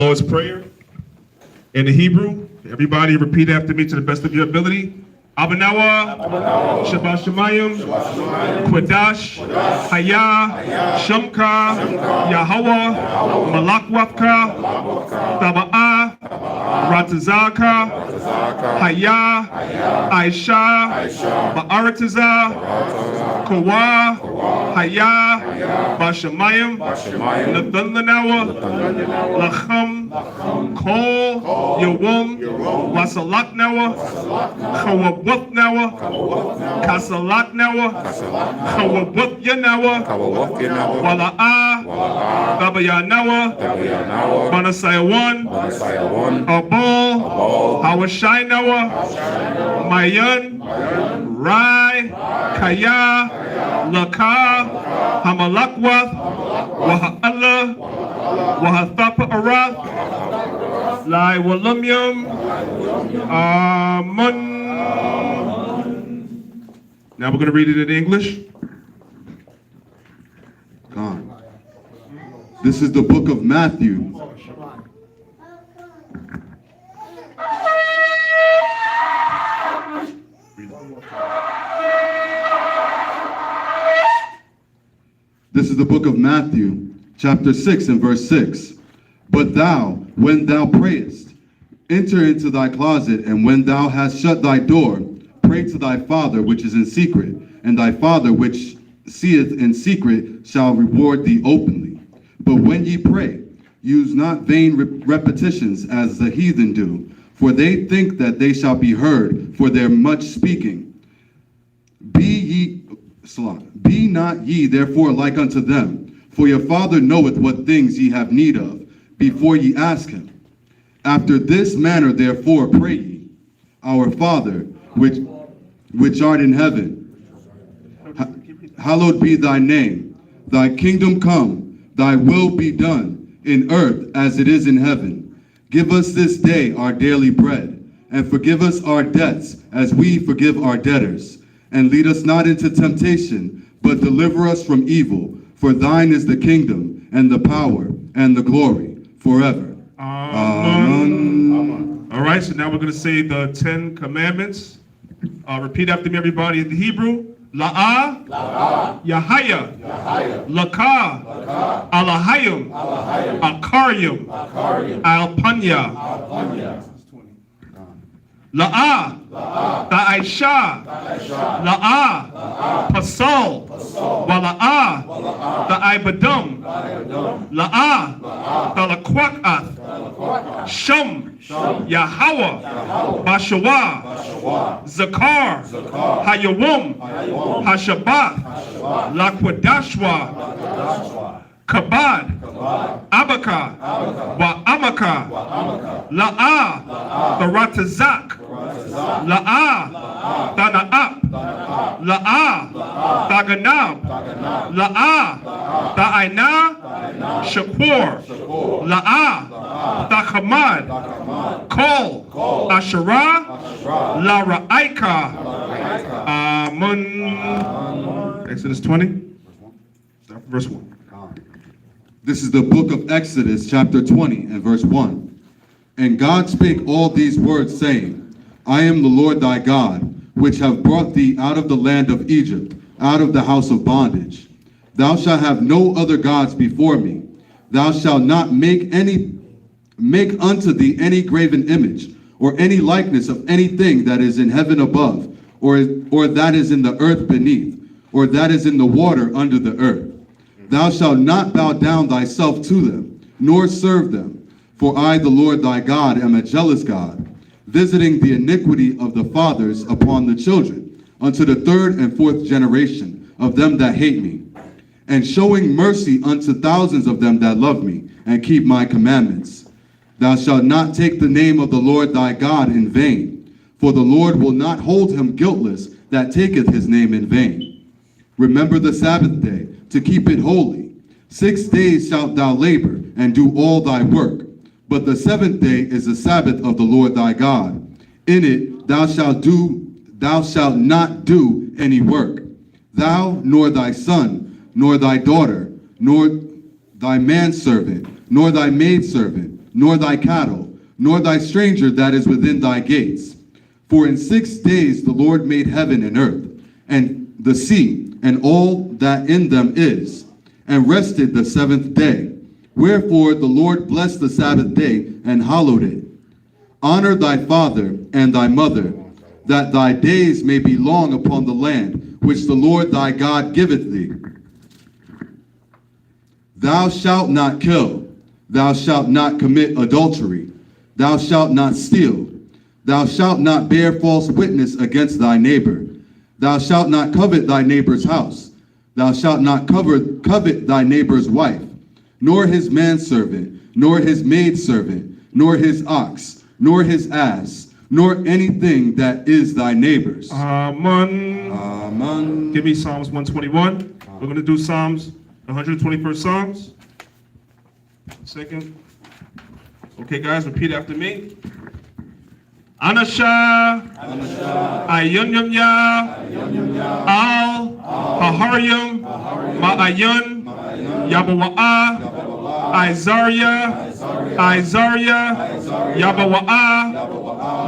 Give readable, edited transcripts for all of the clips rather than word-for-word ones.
Lord's Prayer in the Hebrew. Everybody repeat after me to the best of your ability. Abanawa, Shabbat Shemayim, Quadash, Haya, Shamka, Yahweh, Malakwafka, Taba'a, Ratazaka, Haya, Aisha, Ba'aratiza, Kawa, Haya, Bashamayim, Nathanawa, Lacham, Kol, Yawum, Wasalaknawa, Chawabwaknawa, Kasalaknawa, Chawabukyanawa, Wala'a, Dabayanawa, Manasaya 1, Abol, Hawashainawa, Mayan, Rai, Kaya, Laka, Hamalakwath, Waha'ala, Wahathapa Arath, Lai Walumyum, Amun. Now we're going to read it in English. God. This is the book of Matthew. This is the book of Matthew, chapter 6 and verse 6. But thou, when thou prayest, enter into thy closet, and when thou hast shut thy door, pray to thy Father which is in secret, and thy Father which seeth in secret shall reward thee openly. But when ye pray, use not vain repetitions as the heathen do, for they think that they shall be heard for their much speaking. Be not ye therefore like unto them, for your Father knoweth what things ye have need of, before ye ask him. After this manner therefore pray ye, Our Father, which art in heaven, hallowed be thy name. Thy kingdom come, thy will be done, in earth as it is in heaven. Give us this day our daily bread, and forgive us our debts as we forgive our debtors. And lead us not into temptation, but deliver us from evil. For thine is the kingdom, and the power, and the glory, forever. Amen. All right, so now we're going to say the 10 Commandments. Repeat after me, everybody, in the Hebrew. La'a, Yahaya, Laka, Alahayim, Akaryum, Alpanya. La'a, Da'aisha, La'a, Pasal, Wala'a, Da'aibadum, La'a, Dalakwakath, Shum, Yahweh, Bashawa, Zakar, Hayawum, Hashabath, Lakwadashwa, Kabad, Abaka, Wa Amaka, La'a, the Ratazak, La'a, Dana'ap, La'a, Daganab, La'a, Da'aina, Shakur, La'a, Dachamad, Kol, Asherah, La Ra'aika, Amun. Exodus 20, verse 1. This is the book of Exodus, chapter 20, and verse 1. And God spake all these words, saying, I am the Lord thy God, which have brought thee out of the land of Egypt, out of the house of bondage. Thou shalt have no other gods before me. Thou shalt not make unto thee any graven image, or any likeness of anything that is in heaven above, or that is in the earth beneath, or that is in the water under the earth. Thou shalt not bow down thyself to them, nor serve them. For I, the Lord thy God, am a jealous God, visiting the iniquity of the fathers upon the children, unto the 3rd and 4th generation of them that hate me, and showing mercy unto thousands of them that love me, and keep my commandments. Thou shalt not take the name of the Lord thy God in vain, for the Lord will not hold him guiltless that taketh his name in vain. Remember the Sabbath day, to keep it holy. 6 days shalt thou labor, and do all thy work. But the 7th day is the Sabbath of the Lord thy God. In it thou shalt not do any work. Thou, nor thy son, nor thy daughter, nor thy manservant, nor thy maidservant, nor thy cattle, nor thy stranger that is within thy gates. For in 6 days the Lord made heaven and earth, and the sea, and all that in them is, and rested the seventh day. Wherefore the Lord blessed the Sabbath day, and hallowed it. Honor thy father and thy mother, that thy days may be long upon the land which the Lord thy God giveth thee. Thou shalt not kill. Thou shalt not commit adultery. Thou shalt not steal. Thou shalt not bear false witness against thy neighbor. Thou shalt not covet thy neighbor's house. Thou shalt not covet thy neighbor's wife, nor his manservant, nor his maidservant, nor his ox, nor his ass, nor anything that is thy neighbor's. Amen. Amen. Give me Psalms 121. We're going to do Psalms, 121st Psalms. Second. Okay, guys, repeat after me. Anasha, Ayunyamya, Al, Haharyam, Ma'ayun, Yabawa'a, Isaiah, Yabawa'a,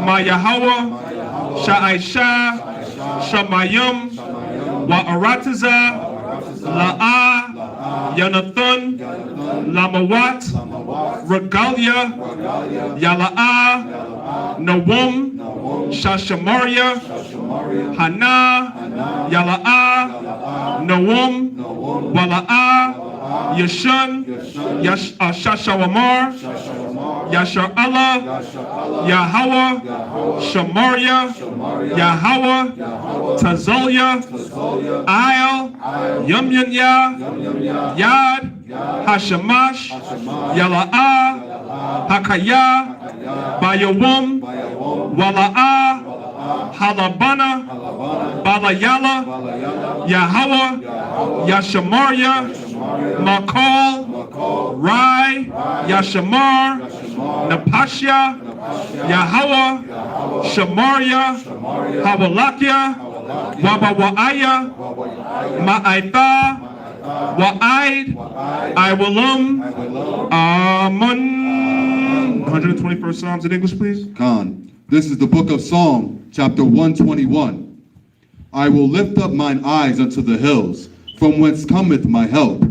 Mayahawa, Sha'aisha, Shamayim, Wa'arataza, La'a, Yanathan, Lamawat, Regalia, Yala'a, Nawum, Shashamaria, Hana, Yala'a, Nawum, Wala'a, Yashun, Shashawamar, Yasha'Allah, Yahweh, Shamaria, Yahweh, Tazalia, Ayal, Yumyanya, Yad, Hashamash, Yala'ah, Hakaya, Bayawum, Wala'ah, Halabana, Balayala, Yahweh, Yashamaria, Makal, Rai, Yashamar, Napashya, Yahweh, Shamaria, Hawalakia, Wabawa'aya, Ma'aitha, Wa'aid, Iwalum, Amun. 121st Psalms in English, please. Khan. This is the book of Psalm, chapter 121. I will lift up mine eyes unto the hills, from whence cometh my help.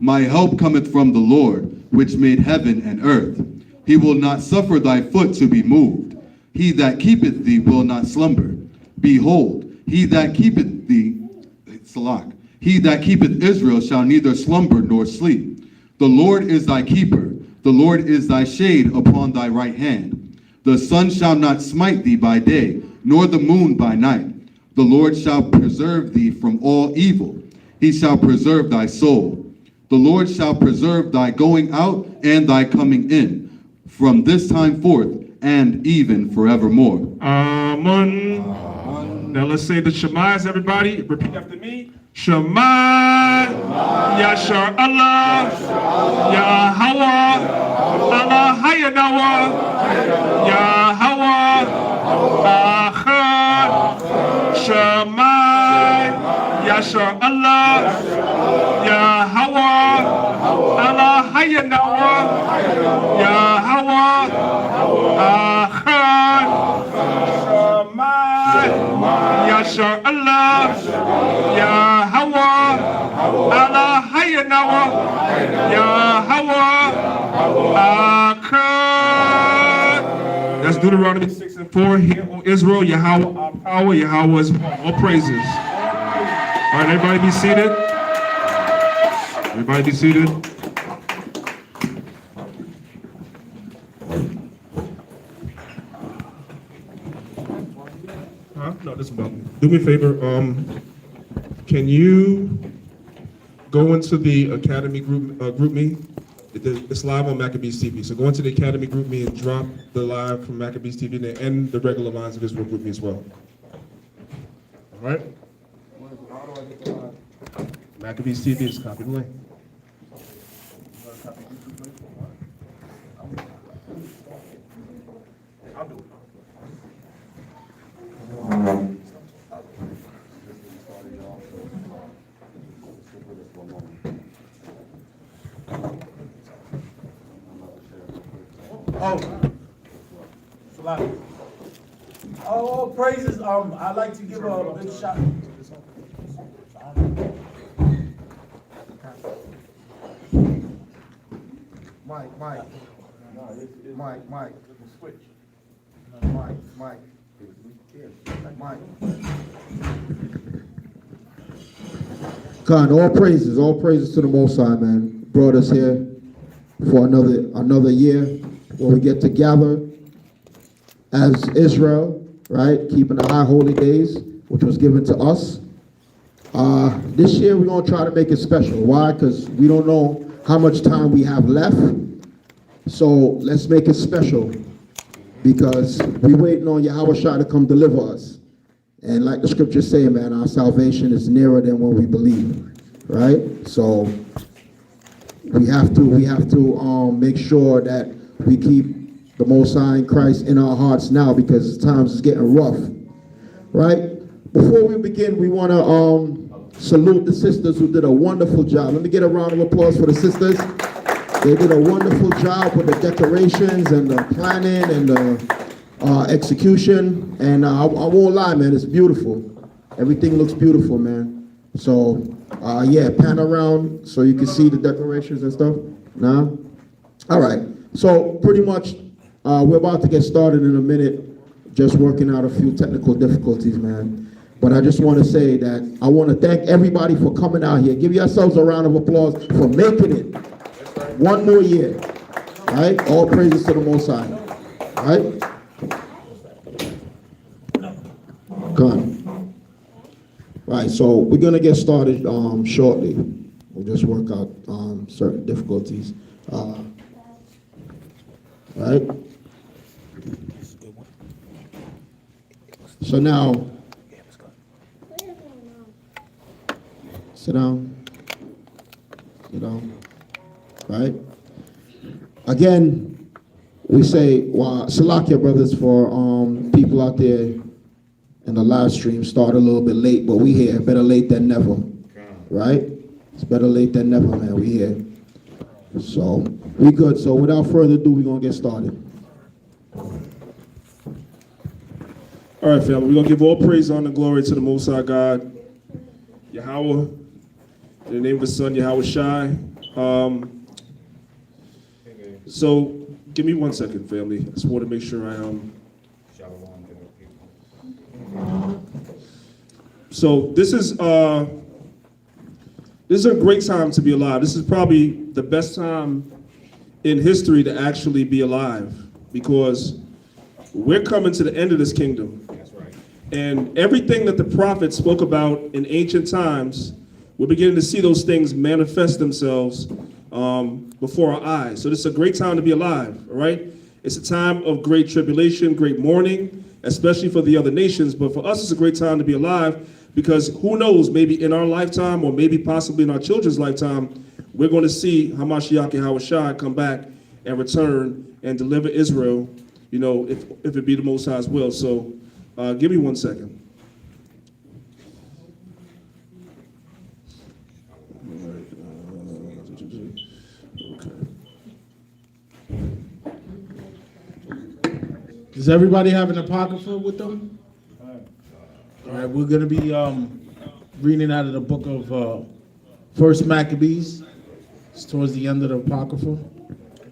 My help cometh from the Lord, which made heaven and earth. He will not suffer thy foot to be moved. He that keepeth thee will not slumber. Behold, he that keepeth thee, Salak, he that keepeth Israel shall neither slumber nor sleep. The Lord is thy keeper. The Lord is thy shade upon thy right hand. The sun shall not smite thee by day, nor the moon by night. The Lord shall preserve thee from all evil. He shall preserve thy soul. The Lord shall preserve thy going out and thy coming in, from this time forth and even forevermore. Amen. Now let's say the Shemais, everybody. Repeat after me. Shema, Yashar Allah, Yahweh, Allah Hayanawa, Yahweh, Achad, Shema, Yashar Allah, Yahweh, Allah Hayanawa, Yahweh, Achad, Shema, Yashar Allah, Yahweh, Allah Hayanawa, Yahweh, Akkad. That's Deuteronomy 6 and 4. Hear, O Israel, Yahweh our power, Yahweh is one. All praises. All right, everybody be seated. Everybody be seated. No, this is about me. Do me a favor. Can you go into the Academy group me? It's live on Maccabeestv. So go into the Academy group me and drop the live from Maccabeestv and the regular lines of Israel group me as well. All right? Maccabeestv is copy the link. I'll do it. Oh, praises. I'd like to give a big shout. Mike. Mike. God, all praises to the Most High, man. Brought us here for another year where we get together as Israel, right? Keeping the high holy days, which was given to us. This year we're gonna try to make it special. Why? Because we don't know how much time we have left. So let's make it special because we're waiting on Yahweh Shai to come deliver us. And like the scriptures say, man, our salvation is nearer than when we believe, right? So we have to make sure that we keep the Most High in Christ in our hearts now because times is getting rough, right? Before we begin, we want to salute the sisters who did a wonderful job. Let me get a round of applause for the sisters. They did a wonderful job with the decorations and the planning and the execution, and I won't lie, man, it's beautiful. Everything looks beautiful, man. So, yeah, pan around so you can see the decorations and stuff. Nah? All right. So, pretty much, we're about to get started in a minute, just working out a few technical difficulties, man. But I just want to say that I want to thank everybody for coming out here. Give yourselves a round of applause for making it one more year. All right? All praises to the Most High. All right? Gone. Right, so we're gonna get started shortly. We'll just work out certain difficulties. Right. So now, sit down. Right. Again, we say, Salakia brothers for people out there. And the live stream started a little bit late, but we here. Better late than never, right? It's better late than never, man. We here. So we good. So without further ado, we're gonna get started. All right, family. We're gonna give all praise, honor, and glory to the Most High God, Yahweh, in the name of His Son, Yahweh Shai. So give me 1 second, family. I just want to make sure I So this is a great time to be alive. This is probably the best time in history to actually be alive because we're coming to the end of this kingdom. That's right. And everything that the prophets spoke about in ancient times, we're beginning to see those things manifest themselves before our eyes. So this is a great time to be alive, all right? It's a time of great tribulation, great mourning, especially for the other nations. But for us, it's a great time to be alive because who knows, maybe in our lifetime or maybe possibly in our children's lifetime, we're going to see Hamashiach and Hawashai come back and return and deliver Israel, you know, if it be the Most High's will. So give me 1 second. Does everybody have an apocrypha with them? All right, we're going to be reading out of the book of First Maccabees. It's towards the end of the apocrypha.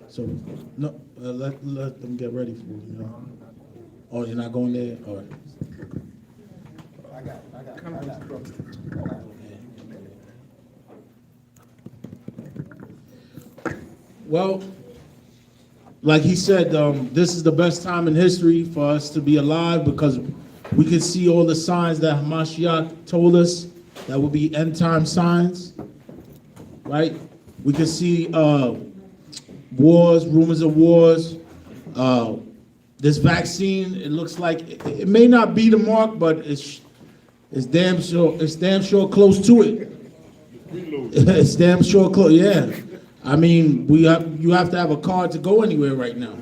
So, no, let them get ready for it, you know. Oh, you're not going there? All right. I got it. Well, like he said, this is the best time in history for us to be alive because we can see all the signs that Hamashiach told us that will be end time signs, right? We can see wars, rumors of wars. This vaccine, it looks like it may not be the mark, but it's damn sure close to it. It's damn sure close, yeah. I mean, you have to have a card to go anywhere right now.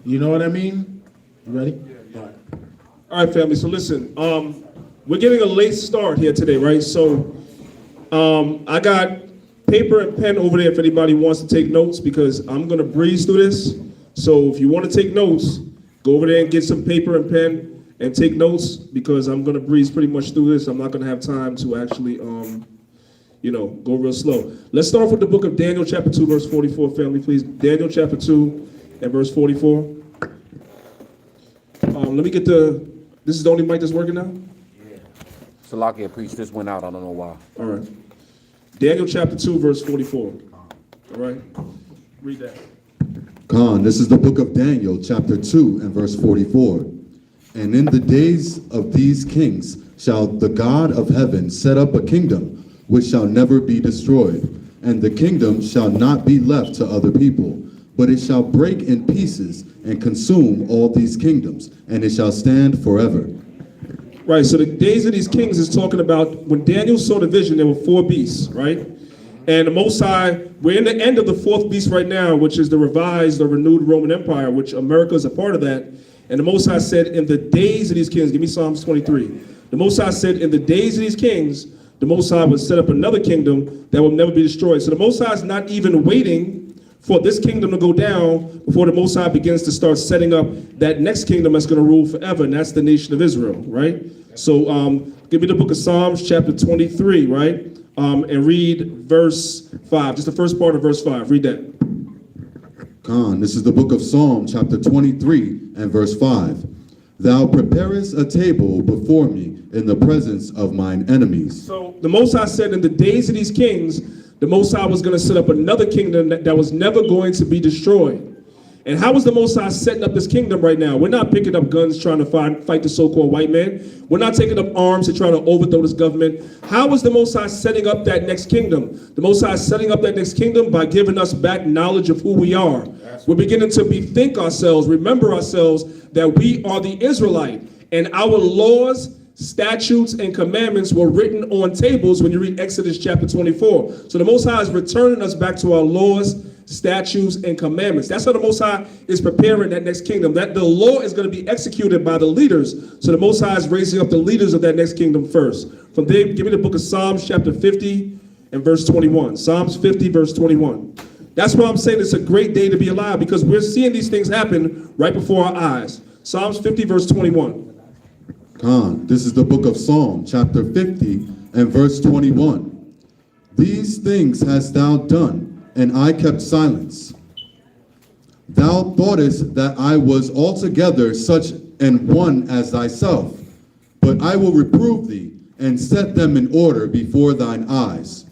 You know what I mean? You ready? Yeah. All right, family. So listen, we're getting a late start here today, right? So I got paper and pen over there if anybody wants to take notes because I'm going to breeze through this. So if you want to take notes, go over there and get some paper and pen and take notes, because I'm going to breeze pretty much through this. I'm not going to have time to actually, go real slow. Let's start off with the book of Daniel, chapter 2, verse 44, family, please. Daniel, chapter 2, and verse 44. Let me get this is the only mic that's working now? Yeah. Salakia preached this went out, I don't know why. All right. Daniel, chapter 2, verse 44. All right? Read that. Khan, this is the book of Daniel, chapter 2, and verse 44. And in the days of these kings shall the God of heaven set up a kingdom which shall never be destroyed, and the kingdom shall not be left to other people, but it shall break in pieces and consume all these kingdoms, and it shall stand forever. Right, so the days of these kings is talking about when Daniel saw the vision, there were 4 beasts, right? And the Most High, we're in the end of the 4th beast right now, which is the revised or renewed Roman Empire, which America is a part of that. And the Most High said, in the days of these kings, give me Psalms 23. The Most High said, in the days of these kings, the Most High would set up another kingdom that will never be destroyed. So the Most High is not even waiting for this kingdom to go down before the Most High begins to start setting up that next kingdom that's going to rule forever, and that's the nation of Israel, right? So give me the book of Psalms, chapter 23, right? And read verse 5, just the first part of verse 5. Read that. Khan, this is the book of Psalm, chapter 23, and verse 5. Thou preparest a table before me in the presence of mine enemies. So the Most High said in the days of these kings, the Most High was going to set up another kingdom that was never going to be destroyed. And how is the Most High setting up this kingdom right now? We're not picking up guns trying to fight the so-called white man. We're not taking up arms to try to overthrow this government. How is the Most High setting up that next kingdom? The Most High is setting up that next kingdom by giving us back knowledge of who we are. We're beginning to bethink ourselves, remember ourselves that we are the Israelite. And our laws, statutes, and commandments were written on tables when you read Exodus chapter 24. So the Most High is returning us back to our laws, statutes, and commandments. That's how the Most High is preparing that next kingdom. That the law is going to be executed by the leaders. So the Most High is raising up the leaders of that next kingdom first. From there, give me the book of Psalms chapter 50 and verse 21. Psalms 50 verse 21. That's why I'm saying it's a great day to be alive, because we're seeing these things happen right before our eyes. Psalms 50 verse 21. Khan, this is the book of Psalm, chapter 50, and verse 21. These things hast thou done, and I kept silence. Thou thoughtest that I was altogether such an one as thyself, but I will reprove thee, and set them in order before thine eyes.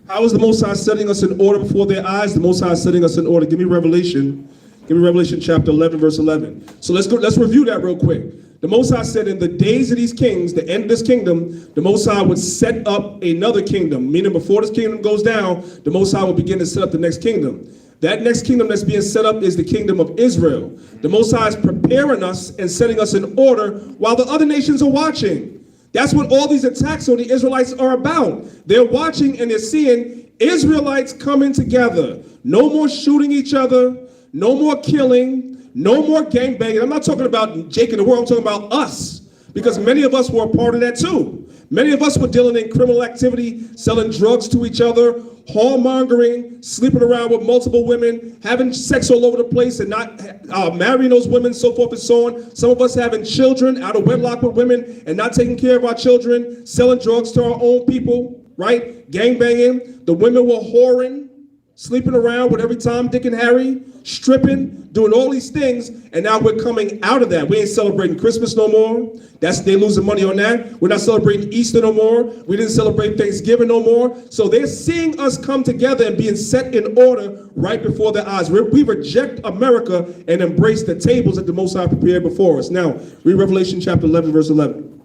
How is the Most High setting us in order before their eyes? The Most High is setting us in order. Give me Revelation. Give me Revelation chapter 11, verse 11. So let's review that real quick. The Most High said in the days of these kings, the end of this kingdom, the Most High would set up another kingdom. Meaning before this kingdom goes down, the Most High will begin to set up the next kingdom. That next kingdom that's being set up is the kingdom of Israel. The Most High is preparing us and setting us in order while the other nations are watching. That's what all these attacks on the Israelites are about. They're watching and they're seeing Israelites coming together. No more shooting each other. No more killing. No more gangbanging. I'm not talking about Jake in the world. I'm talking about us. Because many of us were a part of that too. Many of us were dealing in criminal activity, selling drugs to each other, whoremongering, sleeping around with multiple women, having sex all over the place and not marrying those women, so forth and so on. Some of us having children out of wedlock with women and not taking care of our children, selling drugs to our own people, right? Gangbanging. The women were whoring, sleeping around with every Tom, Dick, and Harry, stripping, doing all these things, and now we're coming out of that. We ain't celebrating Christmas no more. They're losing money on that. We're not celebrating Easter no more. We didn't celebrate Thanksgiving no more. So they're seeing us come together and being set in order right before their eyes. We reject America and embrace the tables that the Most High prepared before us. Now, read Revelation chapter 11, verse 11.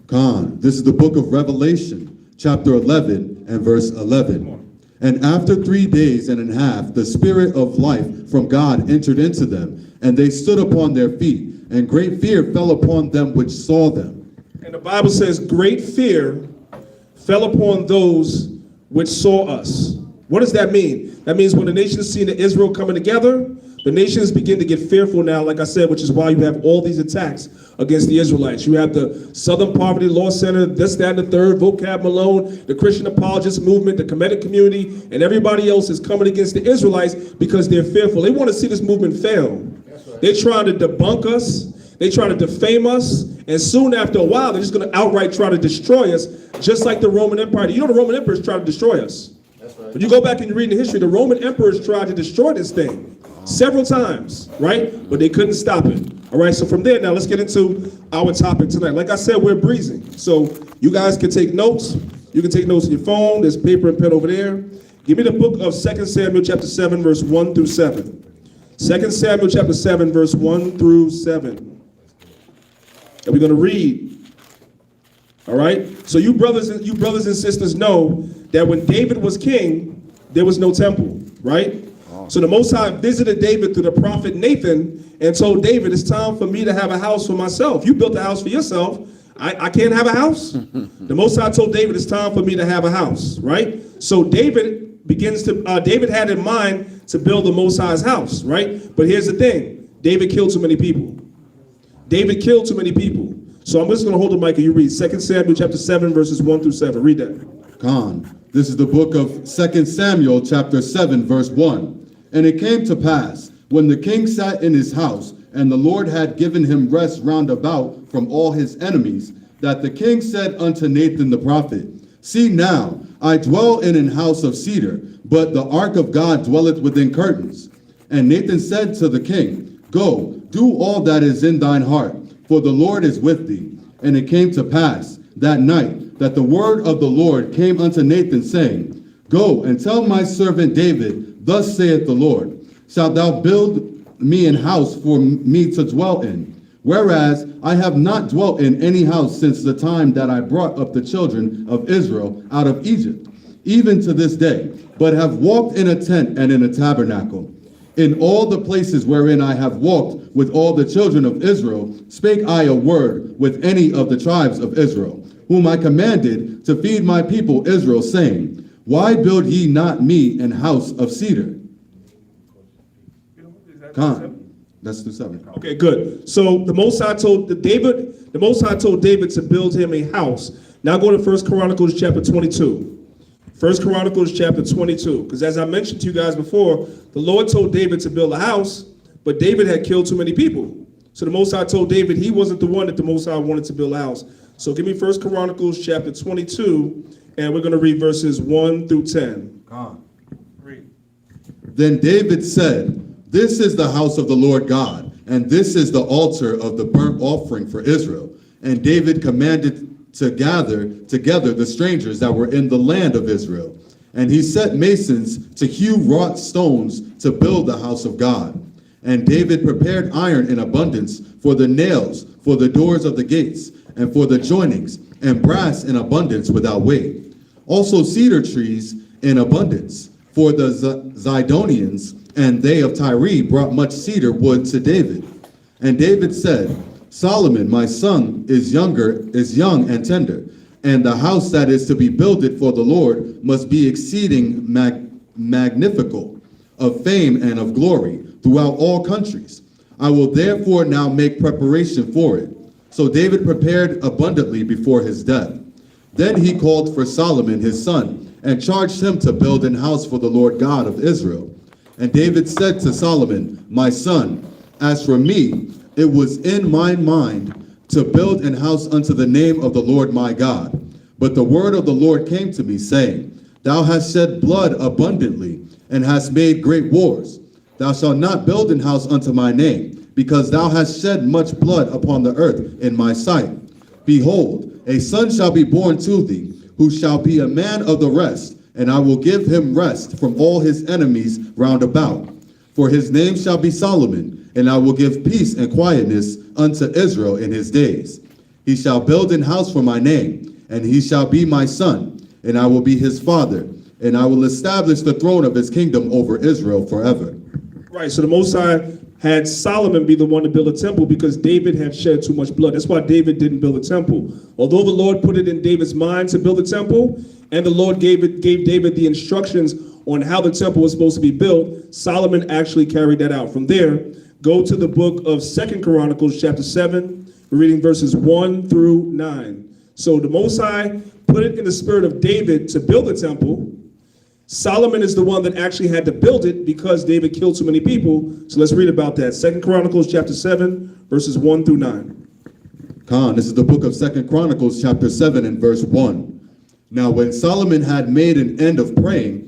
Khan, this is the book of Revelation, chapter 11, and verse 11. And after 3 days and a half, the Spirit of life from God entered into them, and they stood upon their feet, and great fear fell upon them which saw them. And the Bible says, great fear fell upon those which saw us. What does that mean? That means when the nations seen Israel coming together, The nations begin to get fearful now, like I said, which is why you have all these attacks against the Israelites. You have the Southern Poverty Law Center, this, that, and the third, Vocab Malone, the Christian Apologist Movement, the Kemetic community, and everybody else is coming against the Israelites because they're fearful. They want to see this movement fail. They're trying to debunk us. They try to defame us. And soon after a while, they're just going to outright try to destroy us, just like the Roman Empire. You know the Roman emperors tried to destroy us. When you go back and you read the history, the Roman emperors tried to destroy this thing several times, right? But they couldn't stop it. All right, so from there, now let's get into our topic tonight. Like I said, we're breezing. So you guys can take notes. You can take notes on your phone. There's paper and pen over there. Give me the book of 2 Samuel chapter 7, verse 1 through 7. 2 Samuel chapter 7, verse 1 through 7. And we're going to read. All right? So you brothers and sisters know that when David was king, there was no temple, right? So the Most High visited David through the prophet Nathan and told David, it's time for me to have a house for myself. You built a house for yourself. I can't have a house. The Most High told David, it's time for me to have a house, right? So David had in mind to build the Most High's house, right? But here's the thing. David killed too many people. David killed too many people. So I'm just going to hold the mic and you read 2 Samuel chapter 7, verses 1 through 7. Read that. Khan. This is the book of 2 Samuel chapter 7, verse 1. And it came to pass, when the king sat in his house, and the Lord had given him rest round about from all his enemies, that the king said unto Nathan the prophet, See now, I dwell in an house of cedar, but the ark of God dwelleth within curtains. And Nathan said to the king, Go, do all that is in thine heart, for the Lord is with thee. And it came to pass that night that the word of the Lord came unto Nathan, saying, Go and tell my servant David, Thus saith the Lord, Shalt thou build me an house for me to dwell in? Whereas I have not dwelt in any house since the time that I brought up the children of Israel out of Egypt, even to this day, but have walked in a tent and in a tabernacle. In all the places wherein I have walked with all the children of Israel, spake I a word with any of the tribes of Israel, whom I commanded to feed my people Israel, saying, Why build ye not me an house of cedar? Khan. That's the 7. Okay, good. So the Most High told David to build him a house. Now go to 1 Chronicles chapter 22. 1 Chronicles chapter 22. Because as I mentioned to you guys before, the Lord told David to build a house, but David had killed too many people. So the Most High told David he wasn't the one that the Most High wanted to build a house. So give me 1 Chronicles chapter 22, and we're going to read verses 1 through 10. Read. Then David said, This is the house of the Lord God, and this is the altar of the burnt offering for Israel. And David commanded to gather together the strangers that were in the land of Israel. And he set masons to hew wrought stones to build the house of God. And David prepared iron in abundance for the nails, for the doors of the gates, and for the joinings, and brass in abundance without weight. Also cedar trees in abundance, for the Zidonians and they of Tyre brought much cedar wood to David. And David said, Solomon, my son, is young and tender, and the house that is to be builded for the Lord must be exceeding magnifical, of fame and of glory, throughout all countries. I will therefore now make preparation for it. So David prepared abundantly before his death. Then he called for Solomon his son, and charged him to build an house for the Lord God of Israel. And David said to Solomon, My son, as for me, it was in my mind to build an house unto the name of the Lord my God. But the word of the Lord came to me, saying, Thou hast shed blood abundantly, and hast made great wars. Thou shalt not build an house unto my name, because thou hast shed much blood upon the earth in my sight. Behold, a son shall be born to thee, who shall be a man of the rest, and I will give him rest from all his enemies round about. For his name shall be Solomon, and I will give peace and quietness unto Israel in his days. He shall build an house for my name, and he shall be my son, and I will be his father, and I will establish the throne of his kingdom over Israel forever. Right, so the Most High had Solomon be the one to build a temple because David had shed too much blood. That's why David didn't build a temple. Although the Lord put it in David's mind to build a temple, and the Lord gave David the instructions on how the temple was supposed to be built, Solomon actually carried that out. From there, go to the book of 2 Chronicles, chapter 7, we're reading verses 1 through 9. So the Most High put it in the spirit of David to build the temple. Solomon is the one that actually had to build it because David killed too many people. So let's read about that. 2 Chronicles chapter 7, verses 1 through 9. Khan, this is the book of 2 Chronicles chapter 7 and verse 1. Now when Solomon had made an end of praying,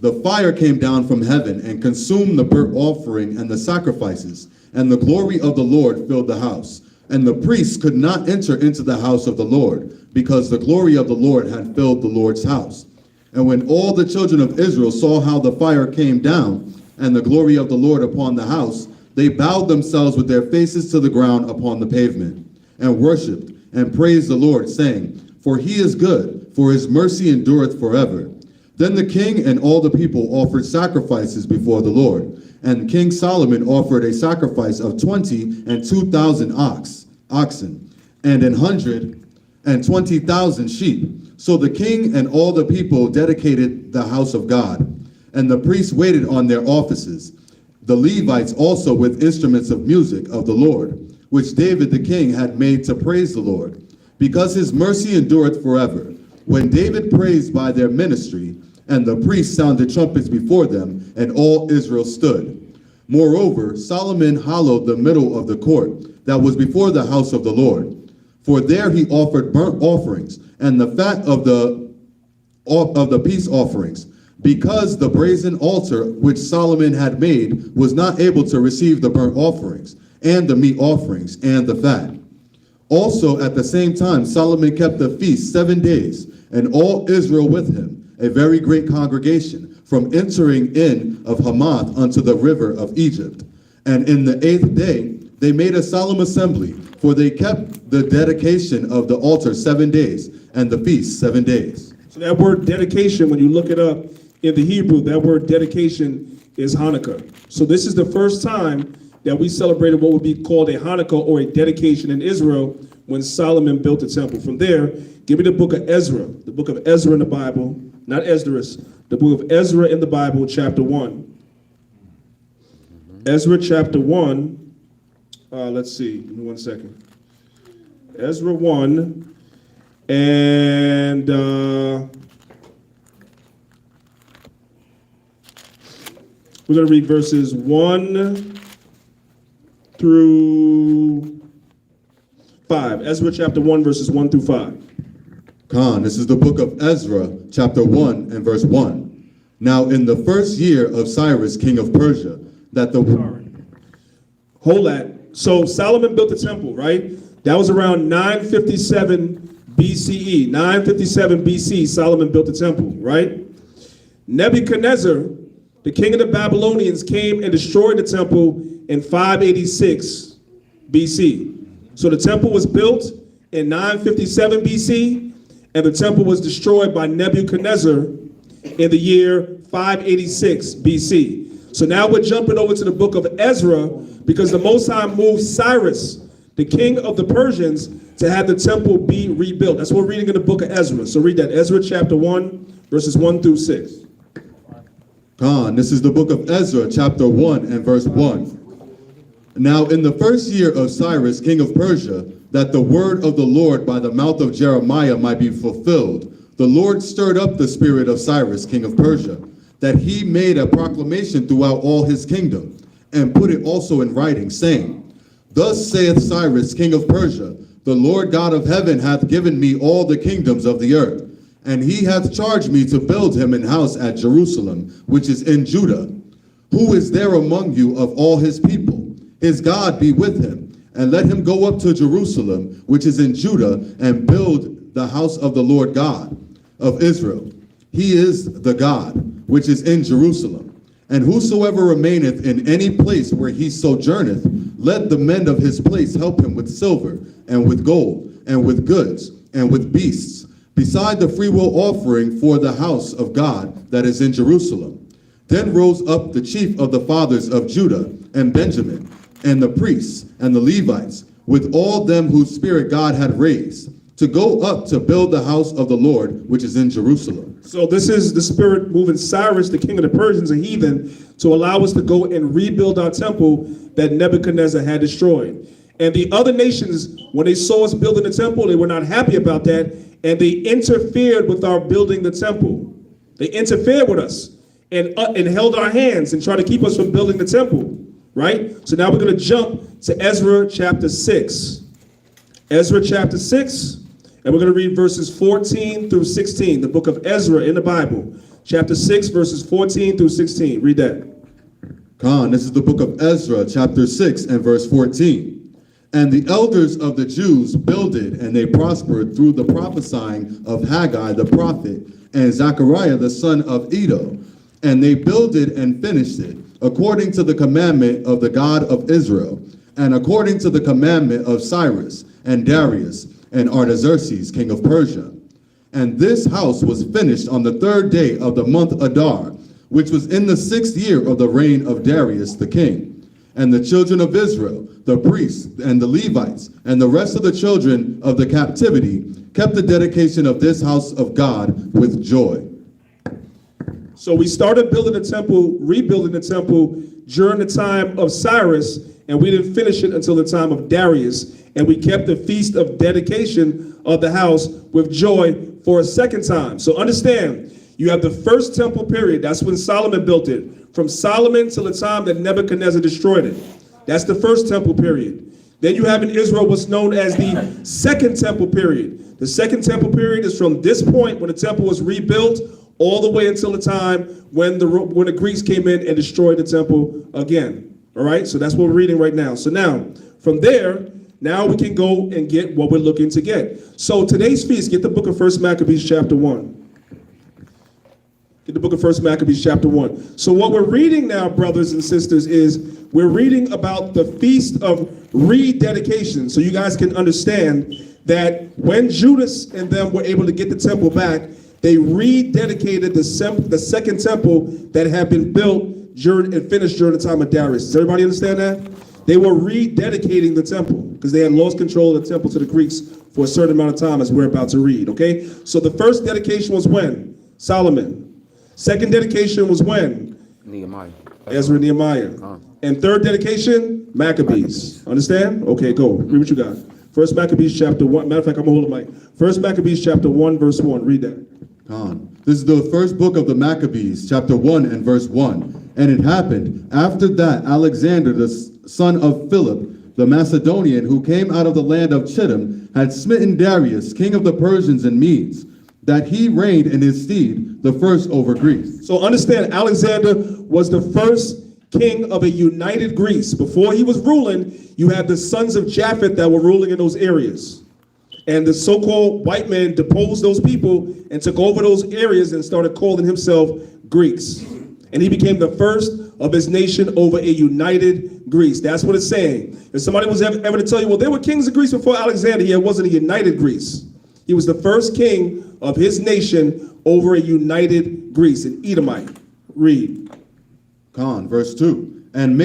the fire came down from heaven and consumed the burnt offering and the sacrifices, and the glory of the Lord filled the house. And the priests could not enter into the house of the Lord, because the glory of the Lord had filled the Lord's house. And when all the children of Israel saw how the fire came down, and the glory of the Lord upon the house, they bowed themselves with their faces to the ground upon the pavement, and worshipped, and praised the Lord, saying, For he is good, for his mercy endureth forever. Then the king and all the people offered sacrifices before the Lord, and King Solomon offered a sacrifice of 20 and 2,000 oxen, and 120,000 sheep. So the king and all the people dedicated the house of God, and the priests waited on their offices, the Levites also with instruments of music of the Lord, which David the king had made to praise the Lord, because his mercy endureth forever. When David praised by their ministry, and the priests sounded trumpets before them, and all Israel stood. Moreover, Solomon hallowed the middle of the court that was before the house of the Lord. For there he offered burnt offerings, and the fat of the peace offerings, because the brazen altar which Solomon had made was not able to receive the burnt offerings, and the meat offerings, and the fat. Also at the same time Solomon kept the feast 7 days, and all Israel with him, a very great congregation, from entering in of Hamath unto the river of Egypt. And in the 8th day they made a solemn assembly, for they kept the dedication of the altar 7 days, and the feast 7 days. So that word dedication, when you look it up in the Hebrew, that word dedication is Hanukkah. So this is the first time that we celebrated what would be called a Hanukkah or a dedication in Israel when Solomon built the temple. From there, give me the book of Ezra, the book of Ezra in the Bible, not Esdras, the book of Ezra in the Bible, chapter 1. Ezra chapter 1, let's see, give me 1 second. Ezra 1, and we're going to read verses 1 through 5. Ezra chapter 1, verses 1 through 5. Khan, this is the book of Ezra, chapter 1 and verse 1. Now in the first year of Cyrus, king of Persia, that the... Hold that. So Solomon built the temple, right? That was around 957 BCE. 957 BC, Solomon built the temple, right? Nebuchadnezzar, the king of the Babylonians, came and destroyed the temple in 586 BC. So the temple was built in 957 BC, and the temple was destroyed by Nebuchadnezzar in the year 586 BC. So now we're jumping over to the book of Ezra, because the Most High moved Cyrus, the king of the Persians, to have the temple be rebuilt. That's what we're reading in the book of Ezra. So read that, Ezra chapter 1, verses 1 through 6. Khan, this is the book of Ezra, chapter 1 and verse 1. Now in the first year of Cyrus, king of Persia, that the word of the Lord by the mouth of Jeremiah might be fulfilled, the Lord stirred up the spirit of Cyrus, king of Persia, that he made a proclamation throughout all his kingdom, and put it also in writing, saying, Thus saith Cyrus, king of Persia, the Lord God of heaven hath given me all the kingdoms of the earth, and he hath charged me to build him an house at Jerusalem, which is in Judah. Who is there among you of all his people? His God be with him, and let him go up to Jerusalem, which is in Judah, and build the house of the Lord God of Israel. He is the God which is in Jerusalem. And whosoever remaineth in any place where he sojourneth, let the men of his place help him with silver, and with gold, and with goods, and with beasts, beside the freewill offering for the house of God that is in Jerusalem. Then rose up the chief of the fathers of Judah and Benjamin, and the priests and the Levites, with all them whose spirit God had raised, to go up to build the house of the Lord, which is in Jerusalem. So this is the spirit moving Cyrus, the king of the Persians, a heathen, to allow us to go and rebuild our temple that Nebuchadnezzar had destroyed. And the other nations, when they saw us building the temple, they were not happy about that, and they interfered with our building the temple. They interfered with us and held our hands and tried to keep us from building the temple, right? So now we're going to jump to Ezra chapter 6. Ezra chapter 6, and we're going to read verses 14 through 16, the book of Ezra in the Bible. Chapter 6, verses 14 through 16. Read that. Khan, this is the book of Ezra, chapter 6 and verse 14. And the elders of the Jews builded, and they prospered through the prophesying of Haggai the prophet and Zechariah the son of Iddo. And they builded and finished it, according to the commandment of the God of Israel, and according to the commandment of Cyrus and Darius and Artaxerxes, king of Persia. And this house was finished on the 3rd day of the month Adar, which was in the 6th year of the reign of Darius the king. And the children of Israel, the priests and the Levites, and the rest of the children of the captivity, kept the dedication of this house of God with joy. So we started building the temple, rebuilding the temple during the time of Cyrus, and we didn't finish it until the time of Darius. And we kept the feast of dedication of the house with joy for a second time. So understand, you have the first temple period. That's when Solomon built it. From Solomon till the time that Nebuchadnezzar destroyed it. That's the first temple period. Then you have in Israel what's known as the second temple period. The second temple period is from this point when the temple was rebuilt all the way until the time when the Greeks came in and destroyed the temple again. All right, so that's what we're reading right now. So now, from there, now we can go and get what we're looking to get. So today's feast, get the book of 1 Maccabees chapter 1. Get the book of 1 Maccabees chapter 1. So what we're reading now, brothers and sisters, is we're reading about the feast of rededication. So you guys can understand that when Judas and them were able to get the temple back, they rededicated the second temple that had been built during and finished during the time of Darius. Does everybody understand that? They were rededicating the temple because they had lost control of the temple to the Greeks for a certain amount of time, as we're about to read, okay? So the first dedication was when? Solomon. Second dedication was when? Nehemiah. Ezra and Nehemiah. And third dedication? Maccabees. Understand? Okay, go. Read what you got. 1 Maccabees chapter 1. Matter of fact, I'm going to hold the mic. 1 Maccabees chapter 1, verse 1. Read that. Khan. This is the first book of the Maccabees, chapter 1 and verse 1. And it happened after that Alexander, the son of Philip, the Macedonian, who came out of the land of Chittim, had smitten Darius, king of the Persians and Medes, that he reigned in his stead, the first over Greece. So understand, Alexander was the first king of a united Greece. Before he was ruling, you had the sons of Japheth that were ruling in those areas. And the so-called white man deposed those people and took over those areas and started calling himself Greeks. And he became the first of his nation over a united Greece. That's what it's saying. If somebody was ever to tell you, well, there were kings of Greece before Alexander, yeah, it wasn't a united Greece. He was the first king of his nation over a united Greece, an Edomite. Read. Khan, verse 2. And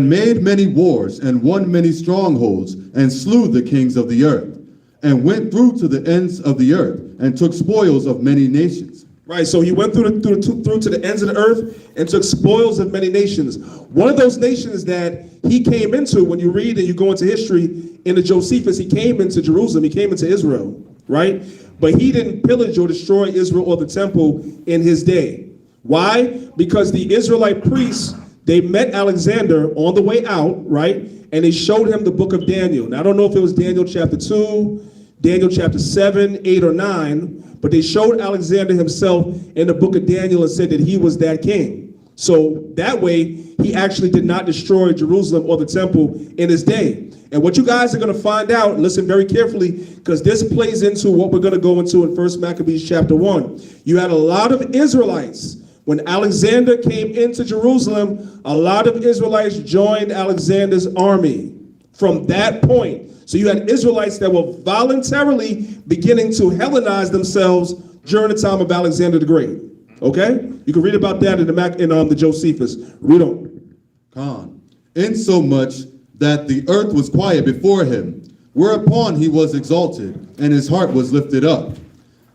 made many wars, and won many strongholds, and slew the kings of the earth, and went through to the ends of the earth, and took spoils of many nations. Right, so he went through to the ends of the earth and took spoils of many nations. One of those nations that he came into, when you read and you go into history, in the Josephus, he came into Jerusalem, he came into Israel, right? But he didn't pillage or destroy Israel or the temple in his day. Why? Because the Israelite priests, they met Alexander on the way out, right? And they showed him the book of Daniel. Now, I don't know if it was Daniel chapter 2, Daniel chapter 7, 8, or 9, but they showed Alexander himself in the book of Daniel and said that he was that king. So that way, he actually did not destroy Jerusalem or the temple in his day. And what you guys are going to find out, listen very carefully, because this plays into what we're going to go into in 1 Maccabees chapter 1. You had a lot of Israelites. When Alexander came into Jerusalem, a lot of Israelites joined Alexander's army from that point. So you had Israelites that were voluntarily beginning to Hellenize themselves during the time of Alexander the Great. Okay? You can read about that in the Josephus. Read on. Khan. Insomuch that the earth was quiet before him, whereupon he was exalted, and his heart was lifted up.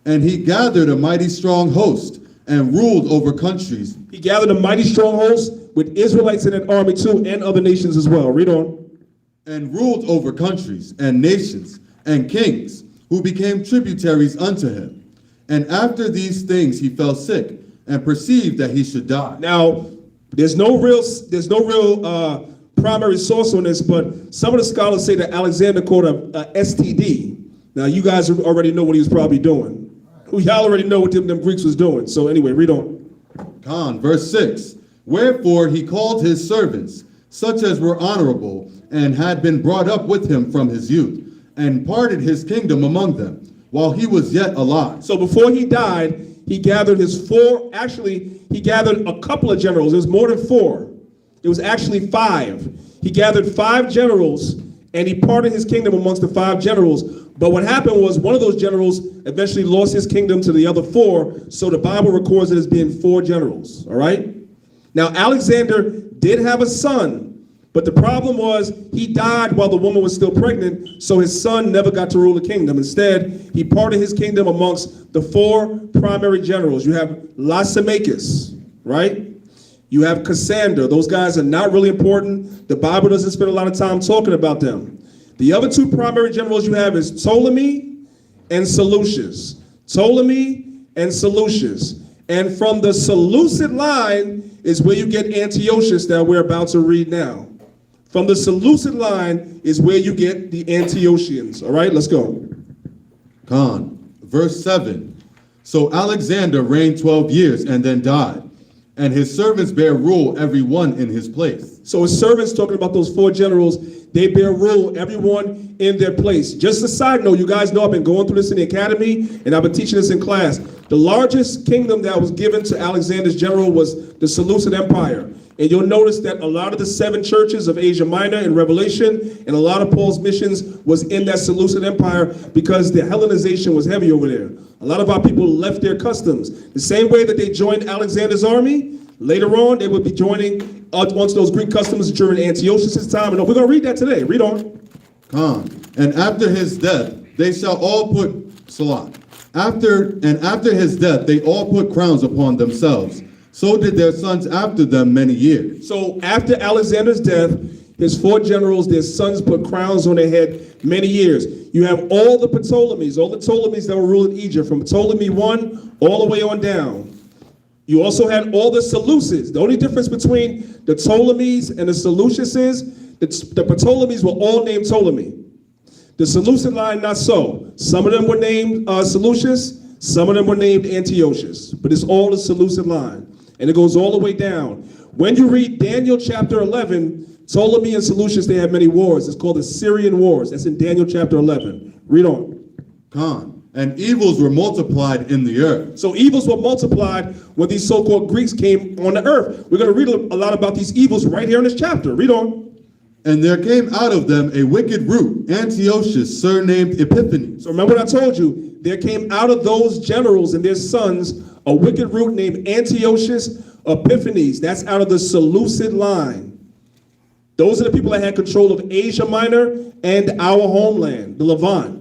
And he gathered a mighty strong host, and ruled over countries. He gathered a mighty strong host with Israelites in that army too, and other nations as well. Read on. And ruled over countries, and nations, and kings, who became tributaries unto him. And after these things he fell sick, and perceived that he should die. Now, there's no real primary source on this, but some of the scholars say that Alexander caught a STD. Now, you guys already know what he was probably doing. Y'all already know what them Greeks was doing. So anyway, read on. Verse 6. Wherefore he called his servants, such as were honorable, and had been brought up with him from his youth, and parted his kingdom among them, while he was yet alive. So before he died, he gathered he gathered a couple of generals. It was more than 4. It was actually 5. He gathered 5 generals, and he parted his kingdom amongst the 5 generals. But what happened was one of those generals eventually lost his kingdom to the other 4, so the Bible records it as being 4 generals, all right? Now, Alexander did have a son, but the problem was he died while the woman was still pregnant, so his son never got to rule the kingdom. Instead, he parted his kingdom amongst the 4 primary generals. You have Lysimachus, right? You have Cassander. Those guys are not really important. The Bible doesn't spend a lot of time talking about them. The other 2 primary generals you have is Ptolemy and Seleucus. Ptolemy and Seleucus. And from the Seleucid line is where you get Antiochus that we're about to read now. From the Seleucid line is where you get the Antiochians. All right, let's go. Verse 7. So Alexander reigned 12 years and then died, and his servants bear rule every one in his place. So his servants, talking about those 4 generals, they bear rule, everyone in their place. Just a side note, you guys know I've been going through this in the academy, and I've been teaching this in class. The largest kingdom that was given to Alexander's general was the Seleucid Empire. And you'll notice that a lot of the 7 churches of Asia Minor in Revelation and a lot of Paul's missions was in that Seleucid Empire because the Hellenization was heavy over there. A lot of our people left their customs. The same way that they joined Alexander's army, later on they would be joining onto those Greek customs during Antiochus' time. And we're going to read that today. Read on. And after his death, they shall all put After his death, they all put crowns upon themselves. So did their sons after them many years. So after Alexander's death, his 4 generals, their sons put crowns on their head many years. You have all the Ptolemies that were ruling Egypt, from Ptolemy 1 all the way on down. You also had all the Seleucids. The only difference between the Ptolemies and the Seleucids is the Ptolemies were all named Ptolemy. The Seleucid line, not so. Some of them were named Seleucus, some of them were named Antiochus, but it's all the Seleucid line. And it goes all the way down. When you read Daniel chapter 11, Ptolemy and Seleucus, they had many wars. It's called the Syrian Wars. That's in Daniel chapter 11. Read on. And evils were multiplied in the earth. So evils were multiplied when these so-called Greeks came on the earth. We're going to read a lot about these evils right here in this chapter. Read on. And there came out of them a wicked root, Antiochus, surnamed Epiphanes. So remember what I told you. There came out of those generals and their sons a wicked root named Antiochus Epiphanes. That's out of the Seleucid line. Those are the people that had control of Asia Minor and our homeland, the Levant.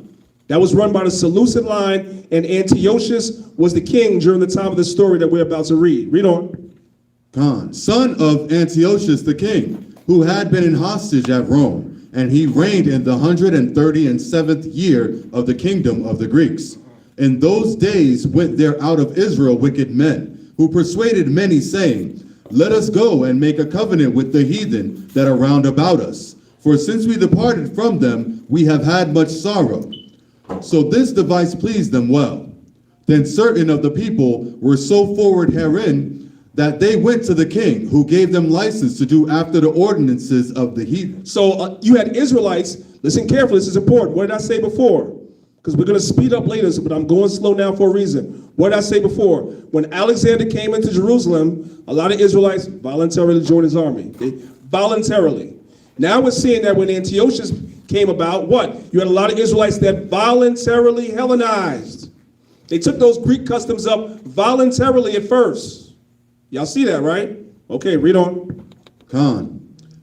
That was run by the Seleucid line, and Antiochus was the king during the time of the story that we're about to read. Read on. Son of Antiochus the king, who had been in hostage at Rome, and he reigned in the 137th year of the kingdom of the Greeks. In those days went there out of Israel wicked men, who persuaded many, saying, Let us go and make a covenant with the heathen that are round about us. For since we departed from them, we have had much sorrow. So this device pleased them well. Then certain of the people were so forward herein, that they went to the king, who gave them license to do after the ordinances of the heathen. So you had Israelites. Listen carefully, this is important. What did I say before? Because we're going to speed up later, but I'm going slow now for a reason. What did I say before? When Alexander came into Jerusalem, a lot of Israelites voluntarily joined his army. Voluntarily. Now we're seeing that when Antiochus came about, what? You had a lot of Israelites that voluntarily Hellenized. They took those Greek customs up voluntarily at first. Y'all see that, right? Okay, read on.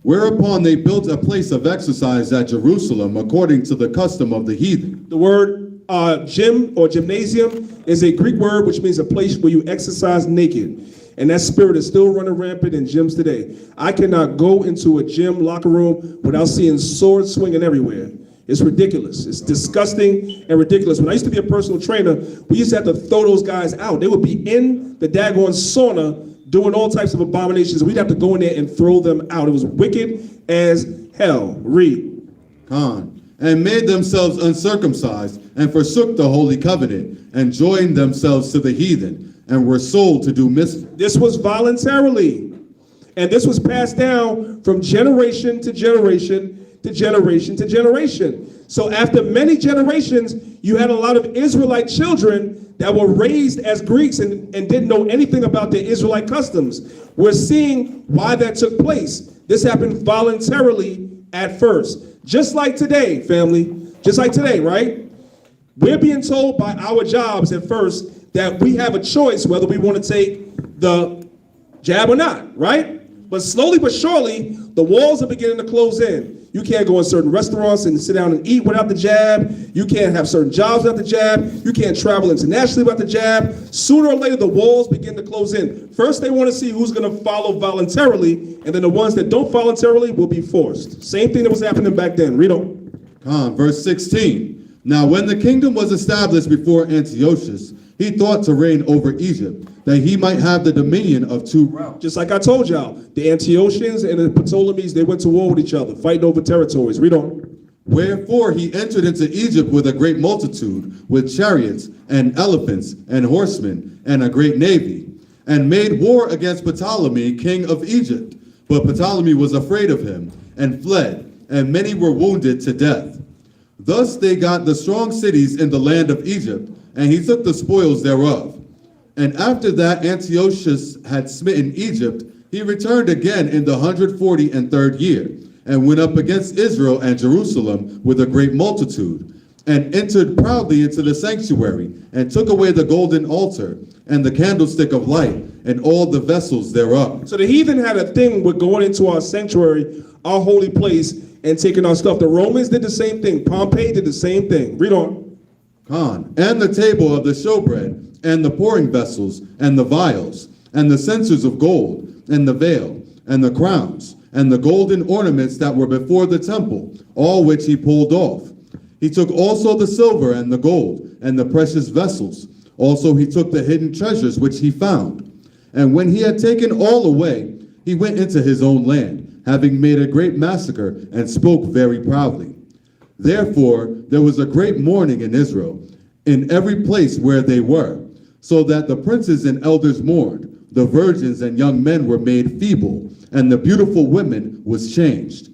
Whereupon they built a place of exercise at Jerusalem according to the custom of the heathen. The word gym or gymnasium is a Greek word which means a place where you exercise naked. And that spirit is still running rampant in gyms today. I cannot go into a gym locker room without seeing swords swinging everywhere. It's ridiculous. It's disgusting and ridiculous. When I used to be a personal trainer, we used to have to throw those guys out. They would be in the daggone sauna doing all types of abominations. We'd have to go in there and throw them out. It was wicked as hell. Read. Con, and made themselves uncircumcised, and forsook the holy covenant, and joined themselves to the heathen, and were sold to do mischief. This was voluntarily. And this was passed down from generation to generation to generation to generation. So after many generations, you had a lot of Israelite children that were raised as Greeks and didn't know anything about their Israelite customs. We're seeing why that took place. This happened voluntarily at first. Just like today, family. Just like today, right? We're being told by our jobs at first that we have a choice whether we want to take the jab or not, right? But slowly but surely, the walls are beginning to close in. You can't go in certain restaurants and sit down and eat without the jab. You can't have certain jobs without the jab. You can't travel internationally without the jab. Sooner or later, the walls begin to close in. First, they want to see who's going to follow voluntarily, and then the ones that don't voluntarily will be forced. Same thing that was happening back then. Read on. Verse 16. Now when the kingdom was established before Antiochus, he thought to reign over Egypt, that he might have the dominion of two realms. Just like I told y'all, the Antiochians and the Ptolemies, they went to war with each other, fighting over territories. Read on. Wherefore he entered into Egypt with a great multitude, with chariots and elephants and horsemen, and a great navy, and made war against Ptolemy, king of Egypt. But Ptolemy was afraid of him, and fled, and many were wounded to death. Thus they got the strong cities in the land of Egypt, and he took the spoils thereof. And after that Antiochus had smitten Egypt, he returned again in the 143rd year, and went up against Israel and Jerusalem with a great multitude, and entered proudly into the sanctuary, and took away the golden altar, and the candlestick of light, and all the vessels thereof. So the heathen had a thing with going into our sanctuary, our holy place, and taking our stuff. The Romans did the same thing. Pompey did the same thing. Read on. And the table of the showbread, and the pouring vessels, and the vials, and the censers of gold, and the veil, and the crowns, and the golden ornaments that were before the temple, all which he pulled off. He took also the silver and the gold, and the precious vessels. Also he took the hidden treasures which he found. And when he had taken all away, he went into his own land, having made a great massacre, and spoke very proudly. Therefore there was a great mourning in Israel, in every place where they were, so that the princes and elders mourned, the virgins and young men were made feeble, and the beautiful women was changed.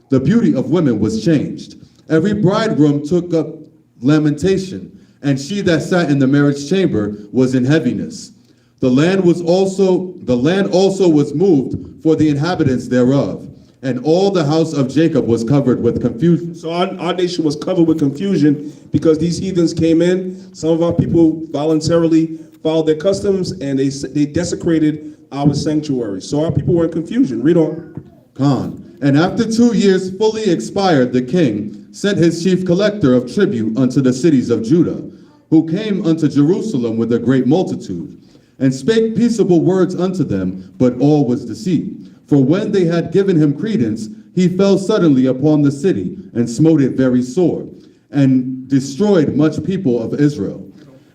The beauty of women was changed. Every bridegroom took up lamentation, and she that sat in the marriage chamber was in heaviness. The land also was moved for the inhabitants thereof, and all the house of Jacob was covered with confusion. So our nation was covered with confusion because these heathens came in. Some of our people voluntarily followed their customs, and they desecrated our sanctuary. So our people were in confusion. Read on. And after 2 years fully expired, the king sent his chief collector of tribute unto the cities of Judah, who came unto Jerusalem with a great multitude, and spake peaceable words unto them, but all was deceit. For when they had given him credence, he fell suddenly upon the city, and smote it very sore, and destroyed much people of Israel.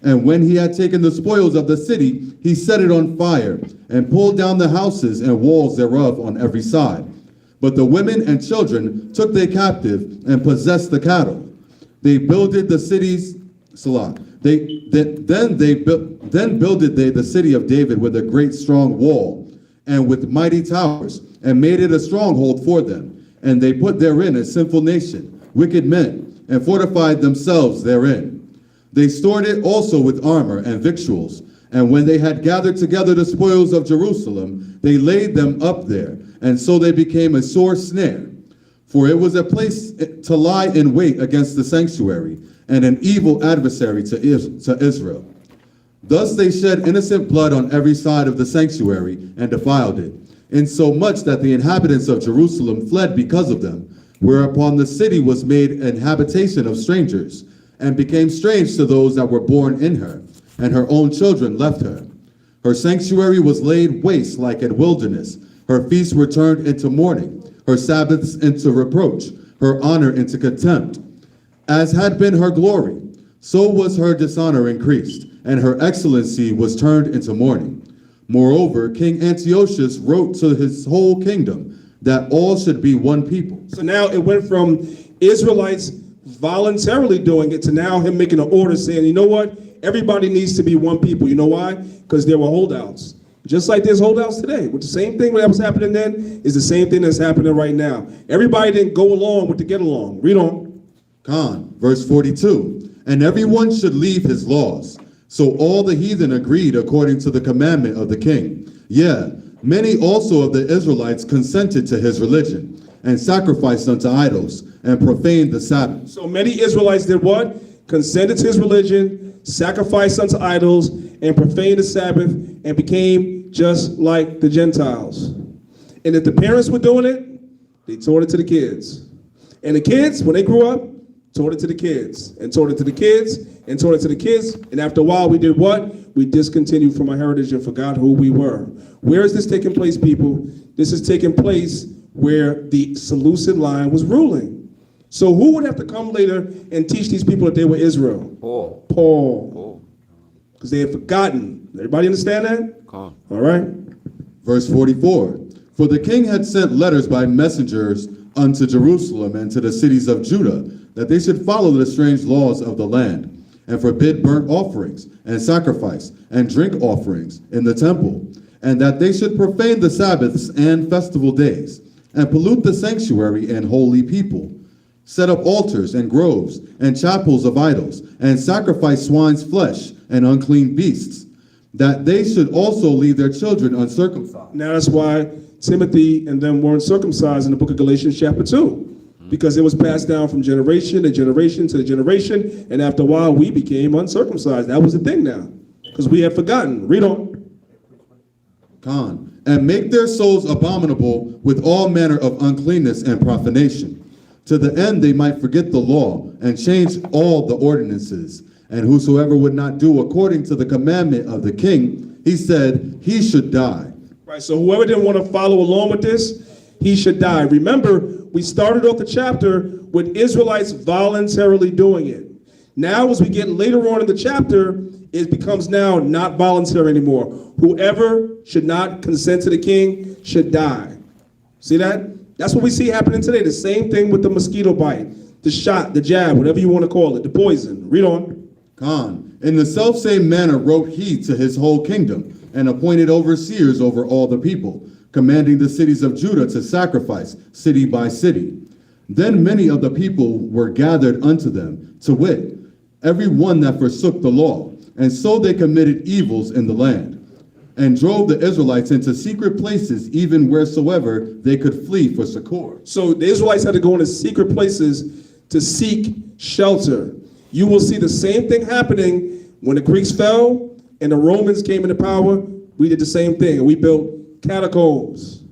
And when he had taken the spoils of the city, he set it on fire, and pulled down the houses and walls thereof on every side. But the women and children took they captive, and possessed the cattle. They builded the cities, then builded they the city of David with a great strong wall, and with mighty towers, and made it a stronghold for them. And they put therein a sinful nation, wicked men, and fortified themselves therein. They stored it also with armor and victuals. And when they had gathered together the spoils of Jerusalem, they laid them up there, and so they became a sore snare. For it was a place to lie in wait against the sanctuary, and an evil adversary to Israel. Thus they shed innocent blood on every side of the sanctuary, and defiled it. insomuch that the inhabitants of Jerusalem fled because of them, whereupon the city was made an habitation of strangers, and became strange to those that were born in her, and her own children left her. Her sanctuary was laid waste like a wilderness. Her feasts were turned into mourning, her Sabbaths into reproach, her honor into contempt. As had been her glory, so was her dishonor increased, and her excellency was turned into mourning. Moreover, King Antiochus wrote to his whole kingdom that all should be one people. So now it went from Israelites voluntarily doing it to now him making an order saying, you know what? Everybody needs to be one people. You know why? Because there were holdouts. Just like there's holdouts today. With the same thing that was happening then is the same thing that's happening right now. Everybody didn't go along with the get along. Read on. Con, verse 42. And everyone should leave his laws. So all the heathen agreed according to the commandment of the king. Yeah, many also of the Israelites consented to his religion, and sacrificed unto idols, and profaned the Sabbath. So many Israelites did what? Consented to his religion, sacrificed unto idols, and profaned the Sabbath, and became just like the Gentiles. And if the parents were doing it, they taught it to the kids. And the kids, when they grew up, taught it to the kids, and taught it to the kids, and taught it to the kids. And after a while, we did what? We discontinued from our heritage and forgot who we were. Where is this taking place, people? This is taking place where the Seleucid line was ruling. So who would have to come later and teach these people that they were Israel? Paul. Because they had forgotten. Everybody understand that? Come. All right. Verse 44. For the king had sent letters by messengers unto Jerusalem and to the cities of Judah, that they should follow the strange laws of the land, and forbid burnt offerings, and sacrifice, and drink offerings in the temple, and that they should profane the Sabbaths and festival days, and pollute the sanctuary and holy people, set up altars and groves, and chapels of idols, and sacrifice swine's flesh and unclean beasts, that they should also leave their children uncircumcised. Now that's why Timothy and them weren't circumcised in the book of Galatians chapter 2. Because it was passed down from generation to generation to generation, and after a while we became uncircumcised. That was the thing now, because we had forgotten. Read on. Con, and make their souls abominable with all manner of uncleanness and profanation, to the end they might forget the law, and change all the ordinances. And whosoever would not do according to the commandment of the king, he said he should die. Right, so whoever didn't want to follow along with this, he should die. Remember, we started off the chapter with Israelites voluntarily doing it. Now, as we get later on in the chapter, it becomes now not voluntary anymore. Whoever should not consent to the king should die. See that? That's what we see happening today. The same thing with the mosquito bite, the shot, the jab, whatever you want to call it, the poison. Read on. Con, in the selfsame manner wrote he to his whole kingdom, and appointed overseers over all the people, commanding the cities of Judah to sacrifice, city by city. Then many of the people were gathered unto them, to wit, every one that forsook the law, and so they committed evils in the land, and drove the Israelites into secret places, even wheresoever they could flee for succor. So the Israelites had to go into secret places to seek shelter. You will see the same thing happening when the Greeks fell and the Romans came into power. We did the same thing, and we built catacombs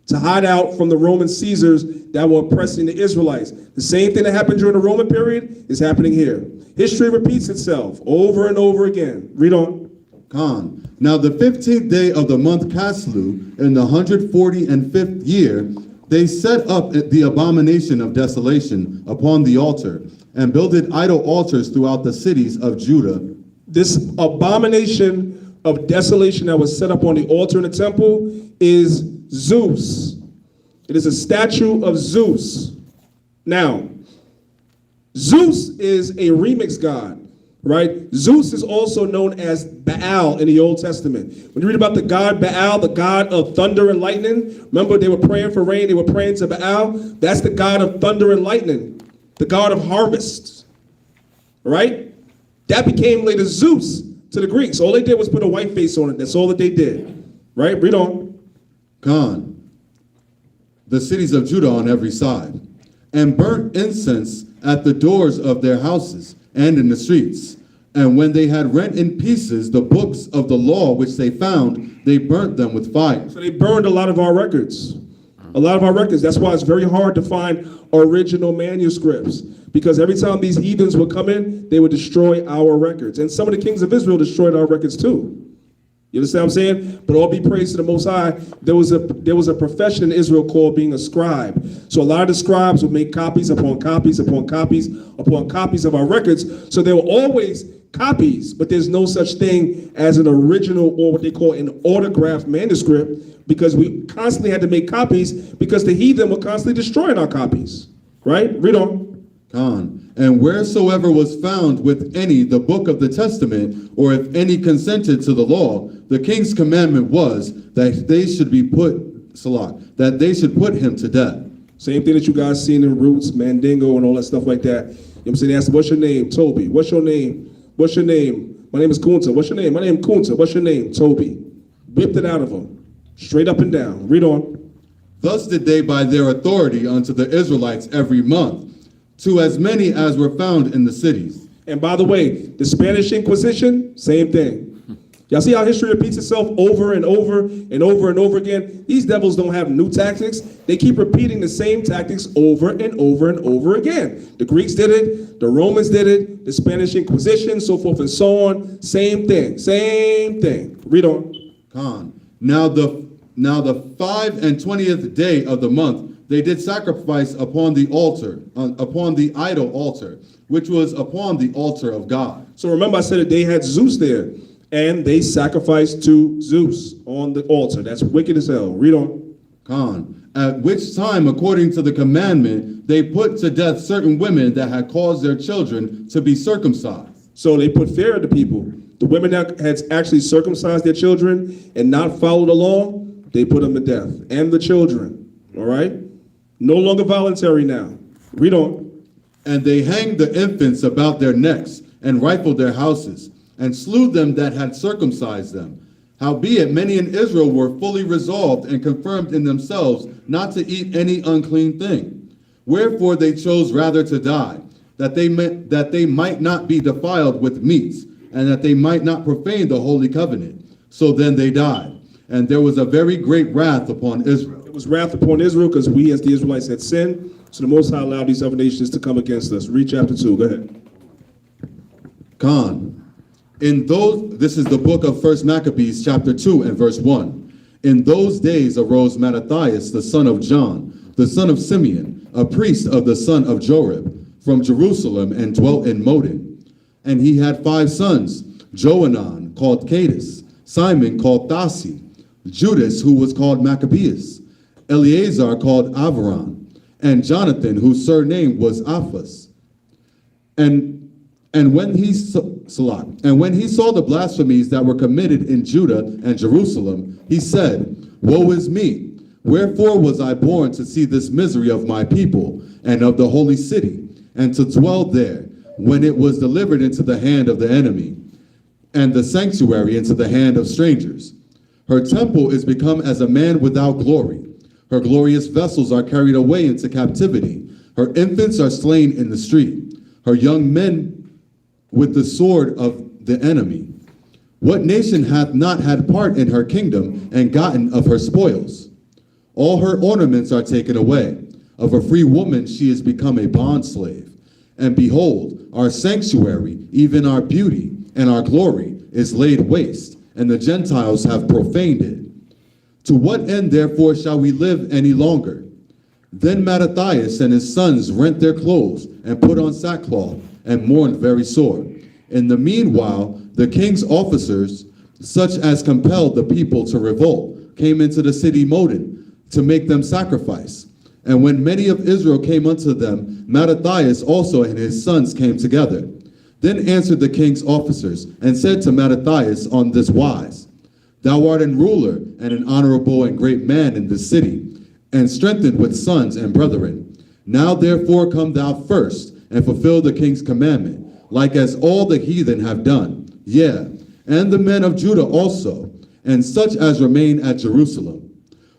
to hide out from the Roman Caesars that were oppressing the Israelites. The same thing that happened during the Roman period is happening here. History repeats itself over and over again. Read on. Con. Now the 15th day of the month Caslu, in the 145th year, they set up the abomination of desolation upon the altar, and builded idol altars throughout the cities of Judah. This abomination of desolation that was set up on the altar in the temple is Zeus. It is a statue of Zeus. Now, Zeus is a remix god, right? Zeus is also known as Baal in the Old Testament. When you read about the god Baal, the god of thunder and lightning, remember they were praying for rain, they were praying to Baal. That's the god of thunder and lightning, the god of harvest, right? That became later Zeus to the Greeks. All they did was put a white face on it. That's all that they did, right? Read on. Con. The cities of Judah on every side, and burnt incense at the doors of their houses and in the streets. And when they had rent in pieces the books of the law which they found, They burnt them with fire. So they burned a lot of our records. A lot of our records. That's why it's very hard to find original manuscripts. Because every time these heathens would come in, they would destroy our records. And some of the kings of Israel destroyed our records too. You understand what I'm saying? But all be praised to the Most High. There was a profession in Israel called being a scribe. So a lot of the scribes would make copies upon copies upon copies upon copies of our records. So there were always copies, but there's no such thing as an original, or what they call an autographed manuscript, because we constantly had to make copies because the heathen were constantly destroying our copies. Right? Read on. Con. And wheresoever was found with any the book of the testament, or if any consented to the law, the king's commandment was that they should be put, that they should put him to death. Same thing that you guys seen in Roots, Mandingo, and all that stuff like that. You know what I'm saying? They asked, what's your name? Toby. What's your name? What's your name? My name is Kunta. What's your name? My name is Kunta. What's your name? Toby. Whipped it out of them. Straight up and down. Read on. Thus did they by their authority unto the Israelites every month, to as many as were found in the cities. And by the way, the Spanish Inquisition, same thing. Y'all see how history repeats itself over and over and over and over again? These devils don't have new tactics. They keep repeating the same tactics over and over and over again. The Greeks did it, the Romans did it, the Spanish Inquisition, so forth and so on. Same thing, same thing. Read on. Con. Now the 25th day of the month, they did sacrifice upon the altar, upon the idol altar, which was upon the altar of God. So remember I said that they had Zeus there, and they sacrificed to Zeus on the altar. That's wicked as hell. Read on. Con. At which time, according to the commandment, they put to death certain women that had caused their children to be circumcised. So they put fear of the people. The women that had actually circumcised their children and not followed the law, they put them to death. And the children. All right? No longer voluntary now. Read on. And they hanged the infants about their necks, and rifled their houses, and slew them that had circumcised them. Howbeit many in Israel were fully resolved and confirmed in themselves not to eat any unclean thing. Wherefore they chose rather to die, that they might not be defiled with meats, and that they might not profane the holy covenant. So then they died. And there was a very great wrath upon Israel. It was wrath upon Israel because we as the Israelites had sinned. So the Most High allowed these other nations to come against us. Read chapter 2. Go ahead. Con. This is the book of 1 Maccabees, chapter 2, and verse 1. In those days arose Mattathias, the son of John, the son of Simeon, a priest of the son of Jorib, from Jerusalem, and dwelt in Modin. And he had 5 sons, Johanan, called Cadus, Simon, called Thasi, Judas, who was called Maccabeus, Eleazar, called Avaran, and Jonathan, whose surname was Aphas. And when he saw the blasphemies that were committed in Judah and Jerusalem, he said, Woe is me! Wherefore was I born to see this misery of my people and of the holy city, and to dwell there, when it was delivered into the hand of the enemy, and the sanctuary into the hand of strangers. Her temple is become as a man without glory. Her glorious vessels are carried away into captivity. Her infants are slain in the street. Her young men with the sword of the enemy. What nation hath not had part in her kingdom and gotten of her spoils? All her ornaments are taken away. Of a free woman she is become a bondslave. And behold, our sanctuary, even our beauty and our glory, is laid waste, and the Gentiles have profaned it. To what end therefore shall we live any longer? Then Mattathias and his sons rent their clothes, and put on sackcloth, and mourned very sore. In the meanwhile, the king's officers, such as compelled the people to revolt, came into the city Modin, to make them sacrifice. And when many of Israel came unto them, Mattathias also and his sons came together. Then answered the king's officers, and said to Mattathias on this wise, Thou art an ruler, and an honorable and great man in this city, and strengthened with sons and brethren. Now therefore come thou first, and fulfill the king's commandment, like as all the heathen have done, yea, and the men of Judah also, and such as remain at Jerusalem.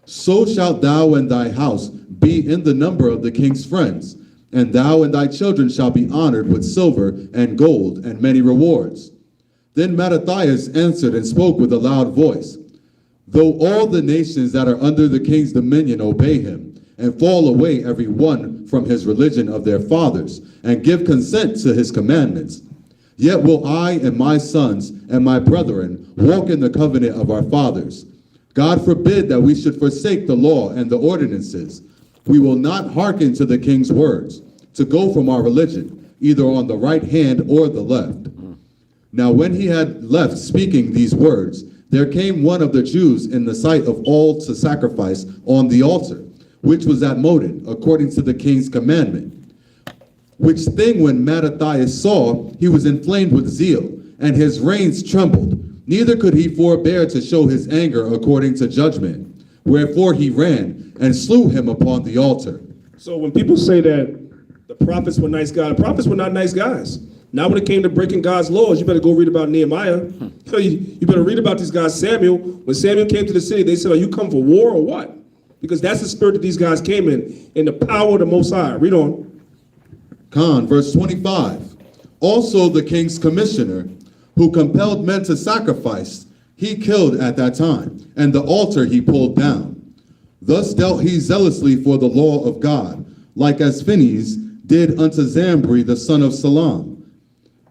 So shalt thou and thy house be in the number of the king's friends, and thou and thy children shall be honored with silver and gold and many rewards. Then Mattathias answered and spoke with a loud voice, Though all the nations that are under the king's dominion obey him, and fall away every one from his religion of their fathers, and give consent to his commandments, yet will I and my sons and my brethren walk in the covenant of our fathers. God forbid that we should forsake the law and the ordinances. We will not hearken to the king's words, to go from our religion, either on the right hand or the left. Now when he had left speaking these words, there came one of the Jews in the sight of all to sacrifice on the altar, which was at Modin, according to the king's commandment. Which thing when Mattathias saw, he was inflamed with zeal, and his reins trembled. Neither could he forbear to show his anger according to judgment. Wherefore he ran and slew him upon the altar. So when people say that the prophets were nice guys, the prophets were not nice guys. Now when it came to breaking God's laws, you better go read about Nehemiah. You better read about these guys. Samuel, when Samuel came to the city, they said, are you come for war or what? Because that's the spirit that these guys came in the power of the Most High. Read on. Verse 25. Also the king's commissioner, who compelled men to sacrifice, he killed at that time, and the altar he pulled down. Thus dealt he zealously for the law of God, like as Phinehas did unto Zambri the son of Salam.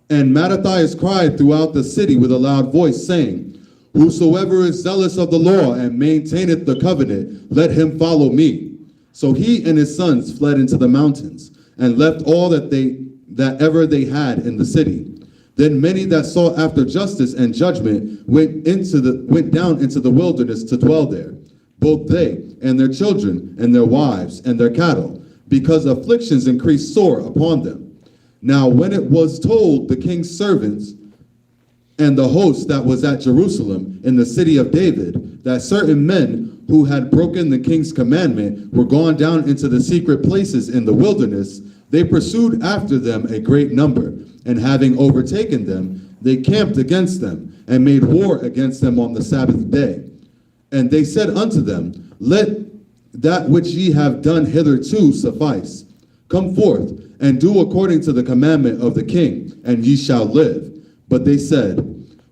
And Mattathias cried throughout the city with a loud voice, saying, whosoever is zealous of the law and maintaineth the covenant, let him follow me. So he and his sons fled into the mountains, and left all that ever they had in the city. Then many that sought after justice and judgment went down into the wilderness to dwell there, both they and their children and their wives and their cattle, because afflictions increased sore upon them. Now when it was told the king's servants and the host that was at Jerusalem in the city of David, that certain men who had broken the king's commandment were gone down into the secret places in the wilderness, they pursued after them a great number, and having overtaken them, they camped against them, and made war against them on the Sabbath day. And they said unto them, let that which ye have done hitherto suffice. Come forth, and do according to the commandment of the king, and ye shall live. But they said,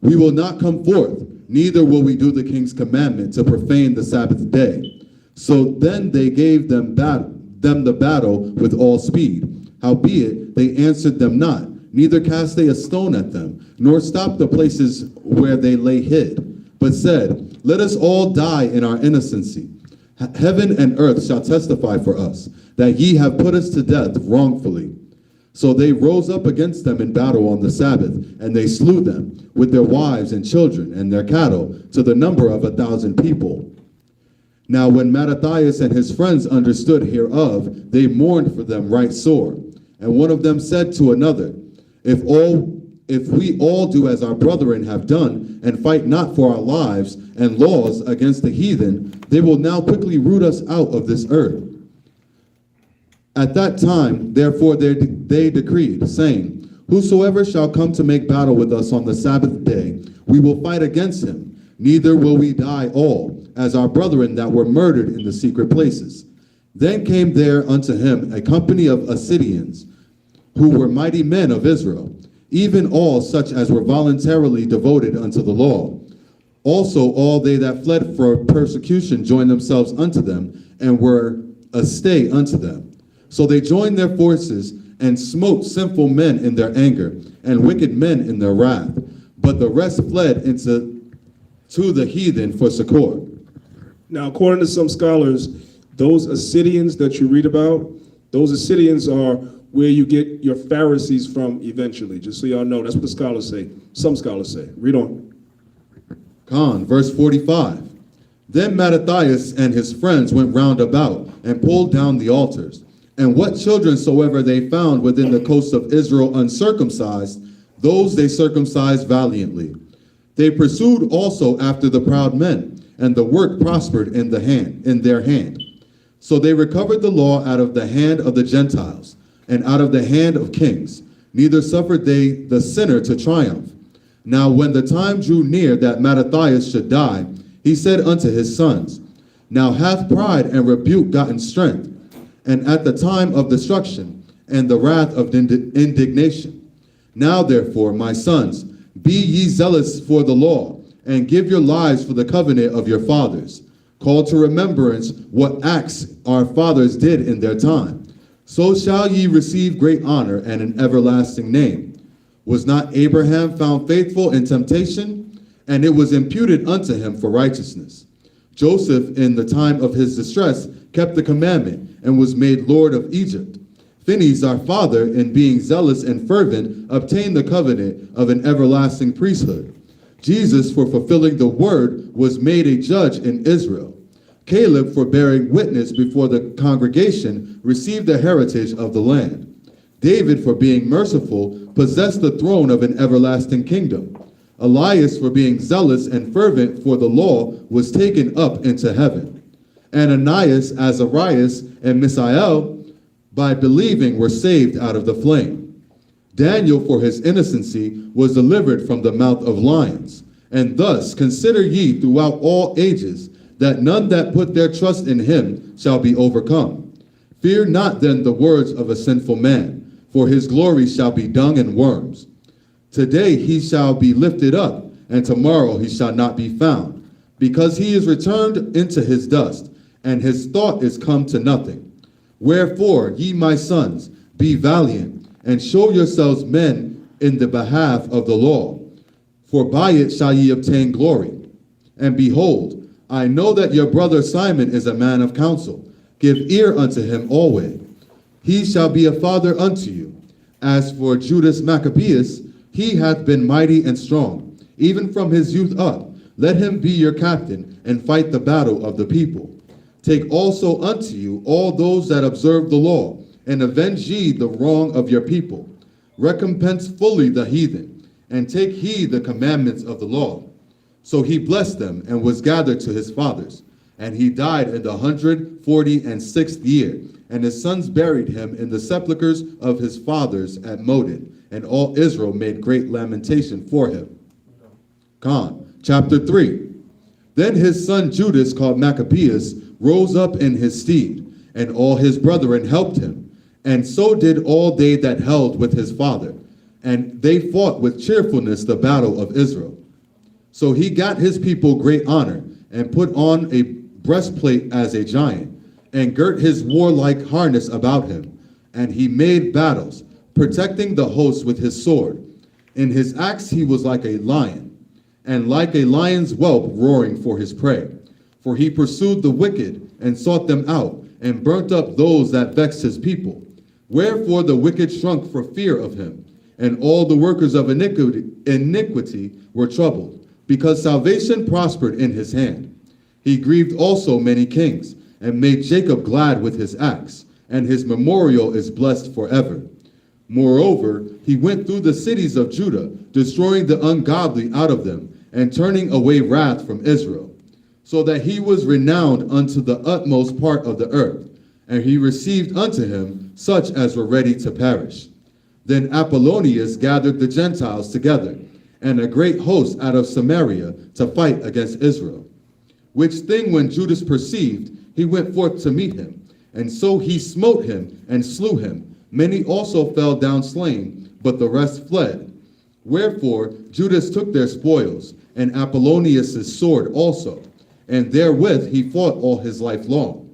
we will not come forth, neither will we do the king's commandment to profane the Sabbath day. So then they gave them the battle with all speed. Howbeit they answered them not, neither cast they a stone at them, nor stopped the places where they lay hid, but said, let us all die in our innocency. Heaven and earth shall testify for us, that ye have put us to death wrongfully. So they rose up against them in battle on the Sabbath, and they slew them, with their wives and children and their cattle, to the number of 1,000 people. Now when Mattathias and his friends understood hereof, they mourned for them right sore. And one of them said to another, if we all do as our brethren have done, and fight not for our lives and laws against the heathen, they will now quickly root us out of this earth. At that time, therefore, they decreed, saying, whosoever shall come to make battle with us on the Sabbath day, we will fight against him, neither will we die all, as our brethren that were murdered in the secret places. Then came there unto him a company of Assyrians, who were mighty men of Israel, even all such as were voluntarily devoted unto the law. Also all they that fled for persecution joined themselves unto them, and were a stay unto them. So they joined their forces, and smote sinful men in their anger, and wicked men in their wrath. But the rest fled to the heathen for succor. Now, according to some scholars, those Assyrians that you read about, those Assyrians are where you get your Pharisees from eventually. Just so y'all know, that's what the scholars say. Some scholars say. Read on. Verse 45. Then Mattathias and his friends went round about, and pulled down the altars. And what children soever they found within the coast of Israel uncircumcised, those they circumcised valiantly. They pursued also after the proud men, and the work prospered in their hand. So they recovered the law out of the hand of the Gentiles, and out of the hand of kings. Neither suffered they the sinner to triumph. Now when the time drew near that Mattathias should die, he said unto his sons, now hath pride and rebuke gotten strength, and at the time of destruction, and the wrath of indignation. Now therefore, my sons, be ye zealous for the law, and give your lives for the covenant of your fathers. Call to remembrance what acts our fathers did in their time. So shall ye receive great honor and an everlasting name. Was not Abraham found faithful in temptation? And it was imputed unto him for righteousness. Joseph, in the time of his distress, kept the commandment and was made Lord of Egypt. Phinehas, our father, in being zealous and fervent, obtained the covenant of an everlasting priesthood. Jesus, for fulfilling the word, was made a judge in Israel. Caleb, for bearing witness before the congregation, received the heritage of the land. David, for being merciful, possessed the throne of an everlasting kingdom. Elias, for being zealous and fervent for the law, was taken up into heaven. Ananias, Azarias, and Mishael, by believing, were saved out of the flame. Daniel, for his innocency, was delivered from the mouth of lions. And thus consider ye throughout all ages, that none that put their trust in him shall be overcome. Fear not then the words of a sinful man, for his glory shall be dung and worms. Today he shall be lifted up, and tomorrow he shall not be found, because he is returned into his dust, and his thought is come to nothing. Wherefore, ye my sons, be valiant, and show yourselves men in the behalf of the law, for by it shall ye obtain glory. And behold, I know that your brother Simon is a man of counsel. Give ear unto him always. He shall be a father unto you. As for Judas Maccabeus, he hath been mighty and strong, even from his youth up. Let him be your captain, and fight the battle of the people. Take also unto you all those that observe the law, and avenge ye the wrong of your people. Recompense fully the heathen, and take heed the commandments of the law. So he blessed them, and was gathered to his fathers. And he died in the 146th year, and his sons buried him in the sepulchres of his fathers at Modin, and all Israel made great lamentation for him. Chapter 3. Then his son Judas, called Maccabeus, rose up in his stead, and all his brethren helped him. And so did all they that held with his father. And they fought with cheerfulness the battle of Israel. So he got his people great honor, and put on a breastplate as a giant, and girt his warlike harness about him. And he made battles, protecting the host with his sword. In his acts he was like a lion, and like a lion's whelp roaring for his prey. For he pursued the wicked, and sought them out, and burnt up those that vexed his people. Wherefore the wicked shrunk for fear of him, and all the workers of iniquity were troubled, because salvation prospered in his hand. He grieved also many kings, and made Jacob glad with his acts, and his memorial is blessed forever. Moreover, he went through the cities of Judah, destroying the ungodly out of them, and turning away wrath from Israel, so that he was renowned unto the utmost part of the earth, and he received unto him such as were ready to perish. Then Apollonius gathered the Gentiles together, and a great host out of Samaria, to fight against Israel. Which thing when Judas perceived, he went forth to meet him, and so he smote him and slew him. Many also fell down slain, but the rest fled. Wherefore Judas took their spoils, and Apollonius' sword also, and therewith he fought all his life long.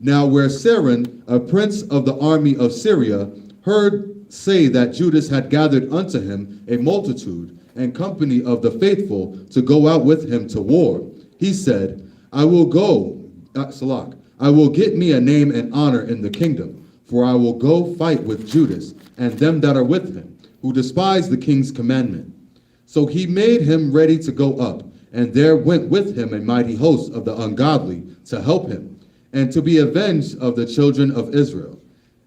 Now where Saron, a prince of the army of Syria, heard say that Judas had gathered unto him a multitude and company of the faithful to go out with him to war, he said, I will get me a name and honor in the kingdom, for I will go fight with Judas and them that are with him, who despise the king's commandment. So he made him ready to go up, and there went with him a mighty host of the ungodly to help him, and to be avenged of the children of Israel.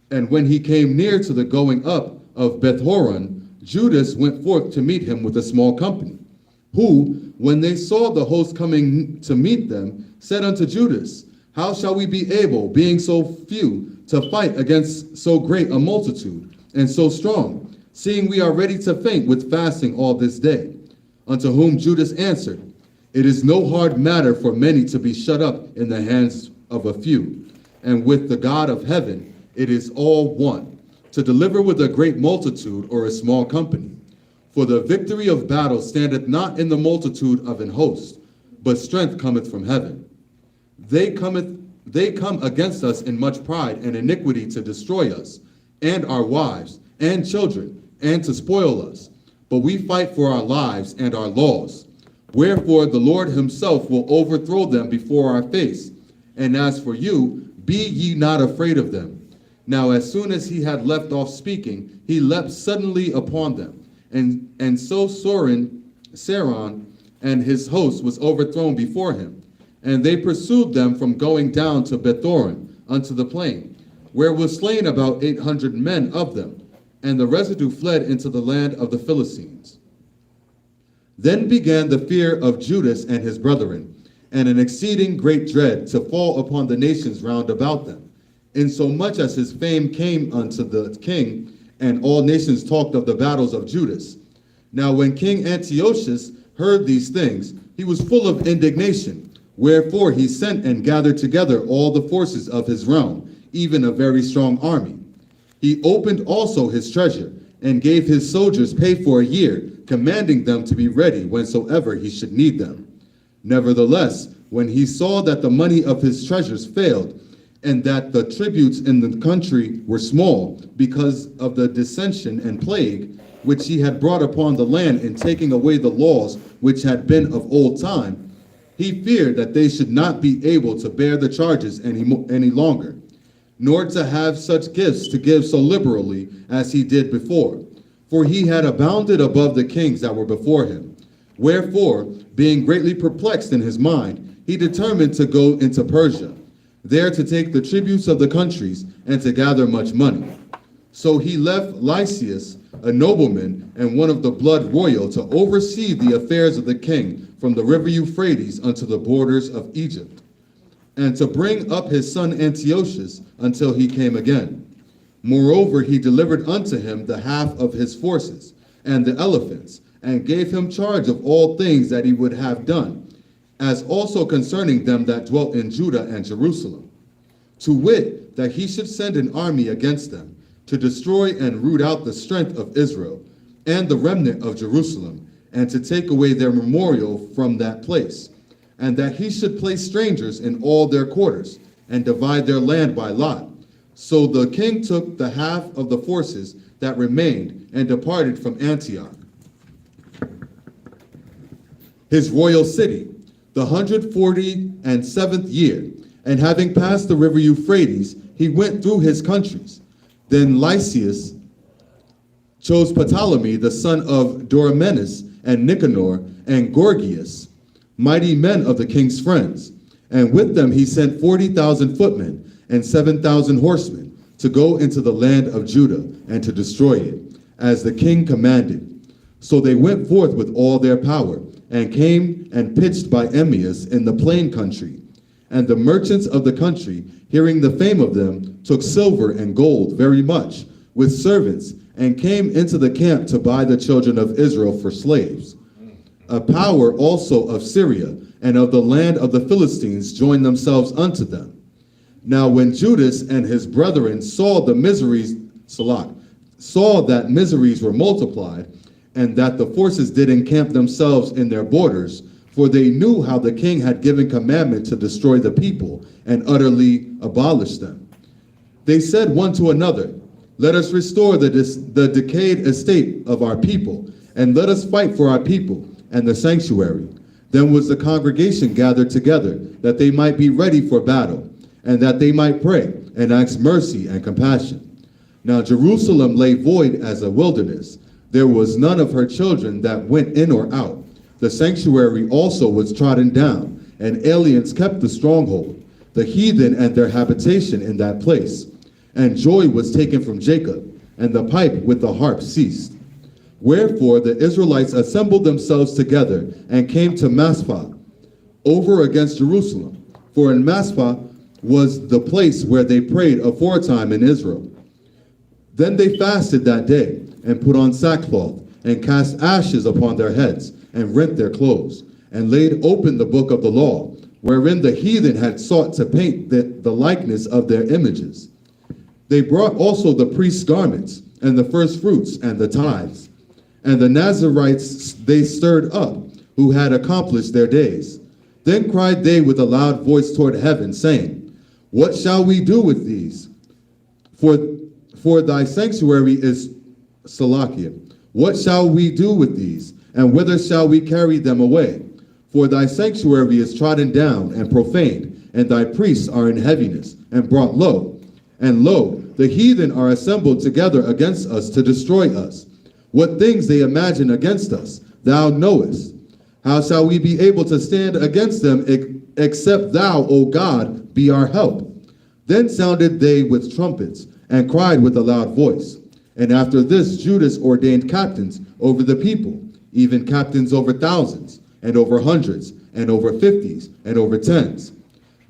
And when he came near to the going up of Beth-horon, Judas went forth to meet him with a small company, who, when they saw the host coming to meet them, said unto Judas, How shall we be able, being so few, to fight against so great a multitude, and so strong, seeing we are ready to faint with fasting all this day? Unto whom Judas answered, It is no hard matter for many to be shut up in the hands of a few, and with the God of heaven it is all one, to deliver with a great multitude or a small company. For the victory of battle standeth not in the multitude of an host, but strength cometh from heaven. They come against us in much pride and iniquity to destroy us, and our wives, and children, and to spoil us. But we fight for our lives and our laws. Wherefore the Lord himself will overthrow them before our face. And as for you, be ye not afraid of them. Now as soon as he had left off speaking, he leapt suddenly upon them. And so Saron and his host was overthrown before him. And they pursued them from going down to Bethoron unto the plain, where was slain about 800 men of them. And the residue fled into the land of the Philistines. Then began the fear of Judas and his brethren, and an exceeding great dread to fall upon the nations round about them, insomuch as his fame came unto the king, and all nations talked of the battles of Judas. Now when King Antiochus heard these things, he was full of indignation, wherefore he sent and gathered together all the forces of his realm, even a very strong army. He opened also his treasure, and gave his soldiers pay for a year, commanding them to be ready whensoever he should need them. Nevertheless, when he saw that the money of his treasures failed, and that the tributes in the country were small, because of the dissension and plague which he had brought upon the land in taking away the laws which had been of old time, he feared that they should not be able to bear the charges any longer, nor to have such gifts to give so liberally as he did before. For he had abounded above the kings that were before him. Wherefore, being greatly perplexed in his mind, he determined to go into Persia, there to take the tributes of the countries, and to gather much money. So he left Lysias, a nobleman, and one of the blood royal, to oversee the affairs of the king from the river Euphrates unto the borders of Egypt, and to bring up his son Antiochus until he came again. Moreover, he delivered unto him the half of his forces, and the elephants, and gave him charge of all things that he would have done, as also concerning them that dwelt in Judah and Jerusalem. To wit, that he should send an army against them, to destroy and root out the strength of Israel, and the remnant of Jerusalem, and to take away their memorial from that place, and that he should place strangers in all their quarters, and divide their land by lot. So the king took the half of the forces that remained, and departed from Antioch, his royal city, the 147th year. And having passed the river Euphrates, he went through his countries. Then Lysias chose Ptolemy, the son of Doramenus, and Nicanor, and Gorgias, mighty men of the king's friends. And with them he sent 40,000 footmen, and 7,000 horsemen, to go into the land of Judah, and to destroy it, as the king commanded. So they went forth with all their power, and came and pitched by Emmaus in the plain country. And the merchants of the country, hearing the fame of them, took silver and gold very much, with servants, and came into the camp to buy the children of Israel for slaves. A power also of Syria and of the land of the Philistines joined themselves unto them. Now when Judas and his brethren saw that miseries were multiplied, and that the forces did encamp themselves in their borders, for they knew how the king had given commandment to destroy the people and utterly abolish them, they said one to another, let us restore the decayed estate of our people, and let us fight for our people and the sanctuary. Then was the congregation gathered together, that they might be ready for battle, and that they might pray and ask mercy and compassion. Now Jerusalem lay void as a wilderness. There was none of her children that went in or out. The sanctuary also was trodden down, and aliens kept the stronghold, the heathen and their habitation in that place. And joy was taken from Jacob, and the pipe with the harp ceased. Wherefore the Israelites assembled themselves together, and came to Maspah, over against Jerusalem. For in Maspah was the place where they prayed aforetime in Israel. Then they fasted that day, and put on sackcloth, and cast ashes upon their heads, and rent their clothes, and laid open the book of the law, wherein the heathen had sought to paint the likeness of their images. They brought also the priest's garments, and the first fruits, and the tithes. And the Nazarites they stirred up, who had accomplished their days. Then cried they with a loud voice toward heaven, saying, What shall we do with these? For thy sanctuary is Salakia. What shall we do with these? And whither shall we carry them away? For thy sanctuary is trodden down and profaned, and thy priests are in heaviness, and brought low. And lo, the heathen are assembled together against us to destroy us. What things they imagine against us, thou knowest. How shall we be able to stand against them, except thou, O God, be our help? Then sounded they with trumpets, and cried with a loud voice. And after this Judas ordained captains over the people, even captains over thousands, and over hundreds, and over fifties, and over tens.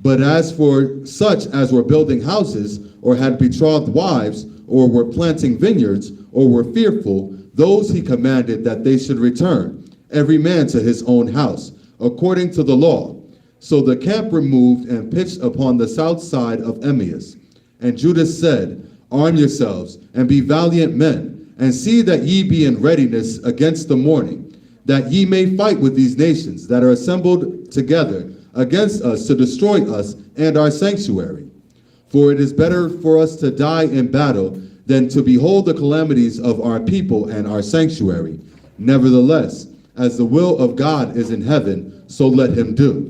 But as for such as were building houses, or had betrothed wives, or were planting vineyards, or were fearful, those he commanded that they should return, every man to his own house, according to the law. So the camp removed and pitched upon the south side of Emmaus. And Judas said, Arm yourselves, and be valiant men, and see that ye be in readiness against the morning, that ye may fight with these nations that are assembled together against us to destroy us and our sanctuary. For it is better for us to die in battle than to behold the calamities of our people and our sanctuary. Nevertheless, as the will of God is in heaven, so let him do.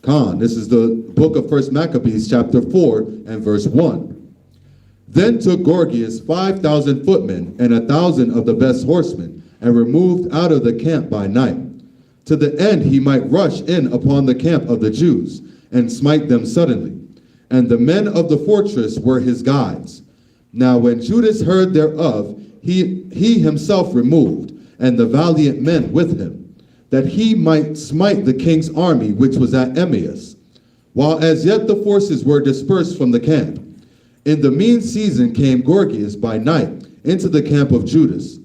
Khan, this is the book of 1 Maccabees, chapter 4, and verse 1. Then took Gorgias 5,000 footmen and 1,000 of the best horsemen, and removed out of the camp by night, to the end he might rush in upon the camp of the Jews, and smite them suddenly. And the men of the fortress were his guides. Now when Judas heard thereof, he himself removed, and the valiant men with him, that he might smite the king's army which was at Emmaus, while as yet the forces were dispersed from the camp. In the mean season came Gorgias by night into the camp of Judas.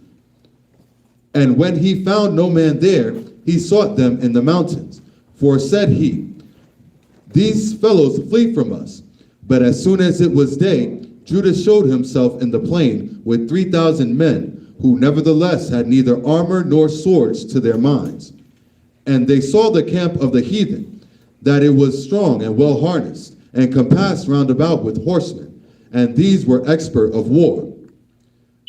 And when he found no man there, he sought them in the mountains. For said he, These fellows flee from us. But as soon as it was day, Judas showed himself in the plain with 3,000 men, who nevertheless had neither armor nor swords to their minds. And they saw the camp of the heathen, that it was strong and well harnessed, and compassed round about with horsemen, and these were expert of war.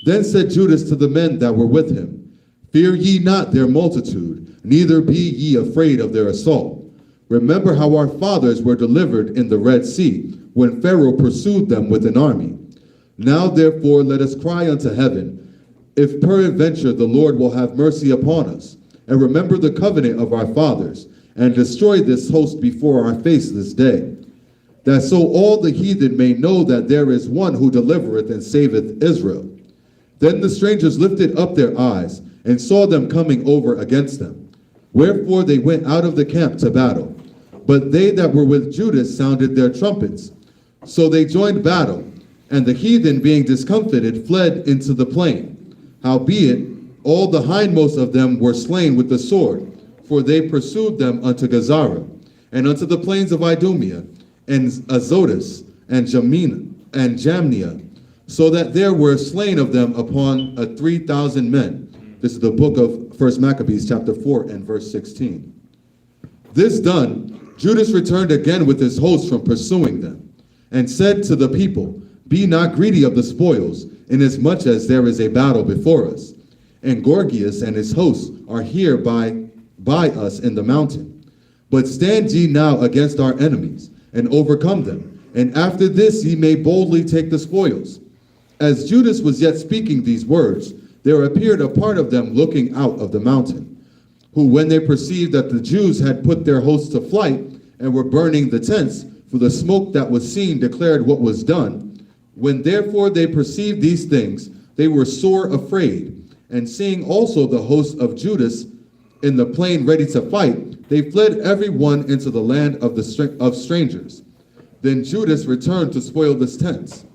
Then said Judas to the men that were with him, Fear ye not their multitude, neither be ye afraid of their assault. Remember how our fathers were delivered in the Red Sea, when Pharaoh pursued them with an army. Now therefore let us cry unto heaven, if peradventure the Lord will have mercy upon us, and remember the covenant of our fathers, and destroy this host before our face this day, that so all the heathen may know that there is one who delivereth and saveth Israel. Then the strangers lifted up their eyes, and saw them coming over against them. Wherefore they went out of the camp to battle. But they that were with Judas sounded their trumpets. So they joined battle, and the heathen being discomfited fled into the plain. Howbeit, all the hindmost of them were slain with the sword, for they pursued them unto Gazara, and unto the plains of Idumea, and Azotus, and Jamnia, so that there were slain of them upon 3,000 men. This is the book of 1 Maccabees, chapter 4, and verse 16. This done, Judas returned again with his host from pursuing them, and said to the people, Be not greedy of the spoils, inasmuch as there is a battle before us. And Gorgias and his hosts are here by us in the mountain. But stand ye now against our enemies, and overcome them, and after this ye may boldly take the spoils. As Judas was yet speaking these words, there appeared a part of them looking out of the mountain, who when they perceived that the Jews had put their hosts to flight, and were burning the tents, for the smoke that was seen declared what was done, when therefore they perceived these things, they were sore afraid, and seeing also the host of Judas in the plain ready to fight, they fled every one into the land of strangers. Then Judas returned to spoil the tents,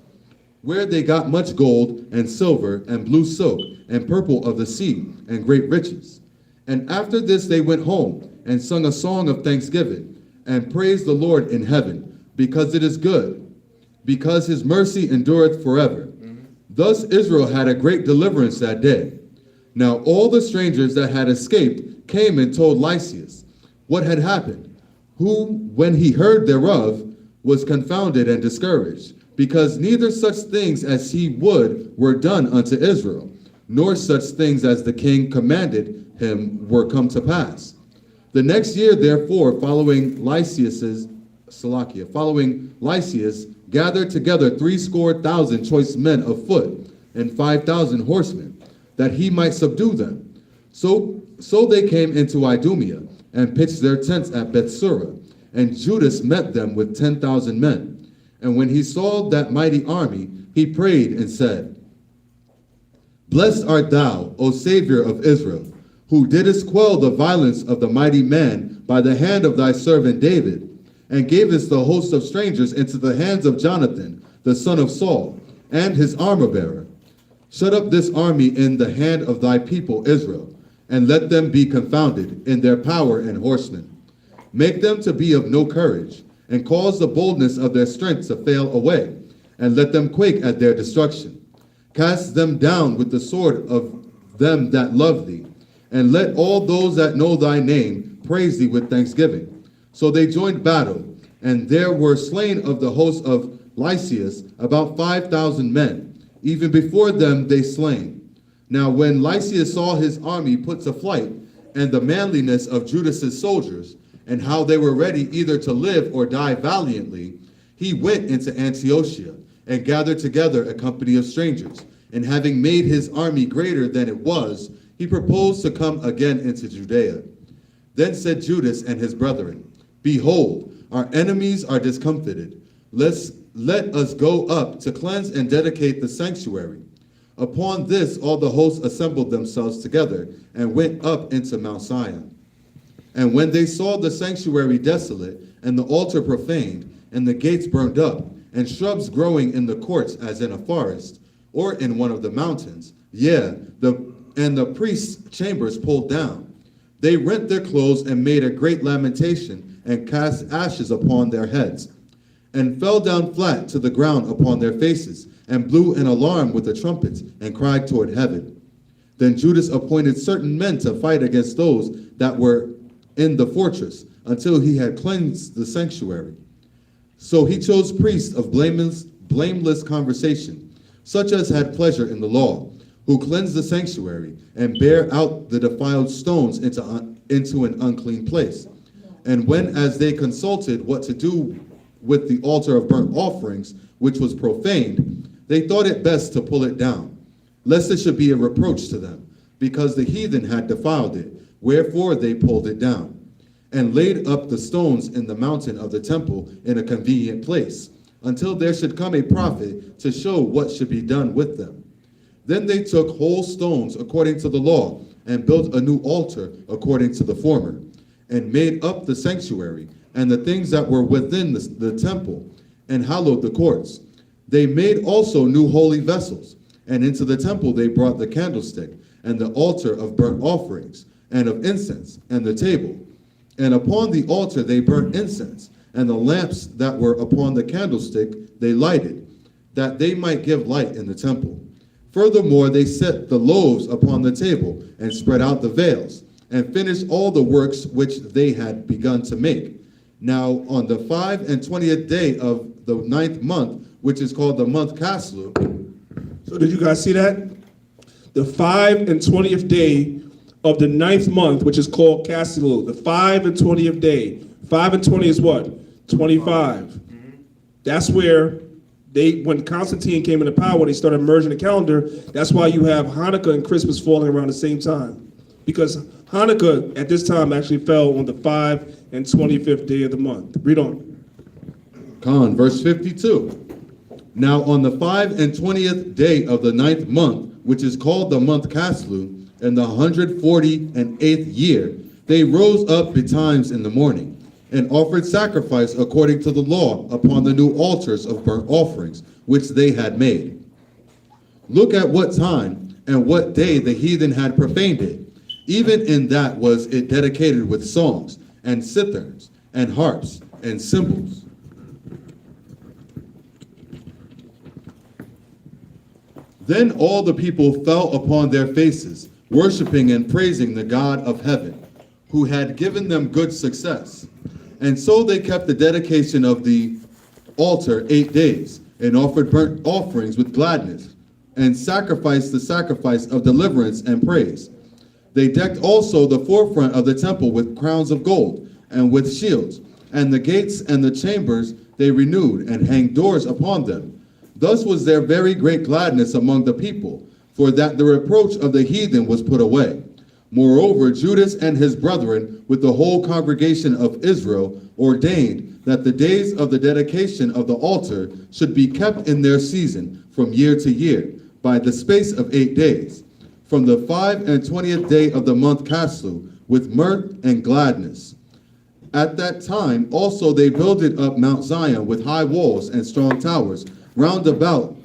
where they got much gold and silver and blue silk and purple of the sea and great riches. And after this they went home and sung a song of thanksgiving and praised the Lord in heaven, because it is good, because his mercy endureth forever. Thus Israel had a great deliverance that day. Now all the strangers that had escaped came and told Lysias what had happened, who, when he heard thereof, was confounded and discouraged, because neither such things as he would were done unto Israel, nor such things as the king commanded him were come to pass. The next year, therefore, following Lysias, gathered together 70,000 choice men of foot, and 5,000 horsemen, that he might subdue them. So they came into Idumea, and pitched their tents at Bethsura, and Judas met them with 10,000 men. And when he saw that mighty army, he prayed and said, Blessed art thou, O Savior of Israel, who didst quell the violence of the mighty man by the hand of thy servant David, and gavest the host of strangers into the hands of Jonathan, the son of Saul, and his armor-bearer. Shut up this army in the hand of thy people Israel, and let them be confounded in their power and horsemen. Make them to be of no courage, and cause the boldness of their strength to fail away, and let them quake at their destruction. Cast them down with the sword of them that love thee, and let all those that know thy name praise thee with thanksgiving. So they joined battle, and there were slain of the host of Lysias about 5,000 men. Even before them they slain. Now when Lysias saw his army put to flight, and the manliness of Judas's soldiers, and how they were ready either to live or die valiantly, he went into Antiochus, and gathered together a company of strangers. And having made his army greater than it was, he proposed to come again into Judea. Then said Judas and his brethren, Behold, our enemies are discomfited. Let us go up to cleanse and dedicate the sanctuary. Upon this all the hosts assembled themselves together, and went up into Mount Sion. And when they saw the sanctuary desolate, and the altar profaned, and the gates burned up, and shrubs growing in the courts as in a forest, or in one of the mountains, and the priests' chambers pulled down, they rent their clothes and made a great lamentation, and cast ashes upon their heads, and fell down flat to the ground upon their faces, and blew an alarm with the trumpets, and cried toward heaven. Then Judas appointed certain men to fight against those that were in the fortress, until he had cleansed the sanctuary. So he chose priests of blameless conversation, such as had pleasure in the law, who cleansed the sanctuary, and bare out the defiled stones into an unclean place. And when as they consulted what to do with the altar of burnt offerings, which was profaned, they thought it best to pull it down, lest it should be a reproach to them, because the heathen had defiled it, wherefore they pulled it down, and laid up the stones in the mountain of the temple in a convenient place, until there should come a prophet to show what should be done with them. Then they took whole stones according to the law, and built a new altar according to the former, and made up the sanctuary, and the things that were within the temple, and hallowed the courts. They made also new holy vessels, and into the temple they brought the candlestick, and the altar of burnt offerings, and of incense, and the table. And upon the altar they burnt incense, and the lamps that were upon the candlestick they lighted, that they might give light in the temple. Furthermore, they set the loaves upon the table, and spread out the veils, and finished all the works which they had begun to make. Now on the 25th day of the 9th month, which is called the month Caslu. So did you guys see that? The 25th day of the 9th month, which is called Caslu. The 25th day. 5 and 20 is what? 25. That's where when Constantine came into power, they started merging the calendar. That's why you have Hanukkah and Christmas falling around the same time. Because Hanukkah at this time actually fell on the 25th day of the month. Read on. Verse 52. Now on the 25th day of the 9th month, which is called the month Caslu, in the 148th year, they rose up betimes in the morning, and offered sacrifice according to the law upon the new altars of burnt offerings, which they had made. Look at what time and what day the heathen had profaned it. Even in that was it dedicated with songs, and citherns, and harps, and cymbals. Then all the people fell upon their faces, worshiping and praising the God of heaven, who had given them good success. And so they kept the dedication of the altar 8 days, and offered burnt offerings with gladness, and sacrificed the sacrifice of deliverance and praise. They decked also the forefront of the temple with crowns of gold, and with shields, and the gates and the chambers they renewed, and hanged doors upon them. Thus was there very great gladness among the people, for that the reproach of the heathen was put away. Moreover, Judas and his brethren, with the whole congregation of Israel, ordained that the days of the dedication of the altar should be kept in their season from year to year, by the space of 8 days, from the 25th day of the month Caslu, with mirth and gladness. At that time also they builded up Mount Zion with high walls and strong towers round about,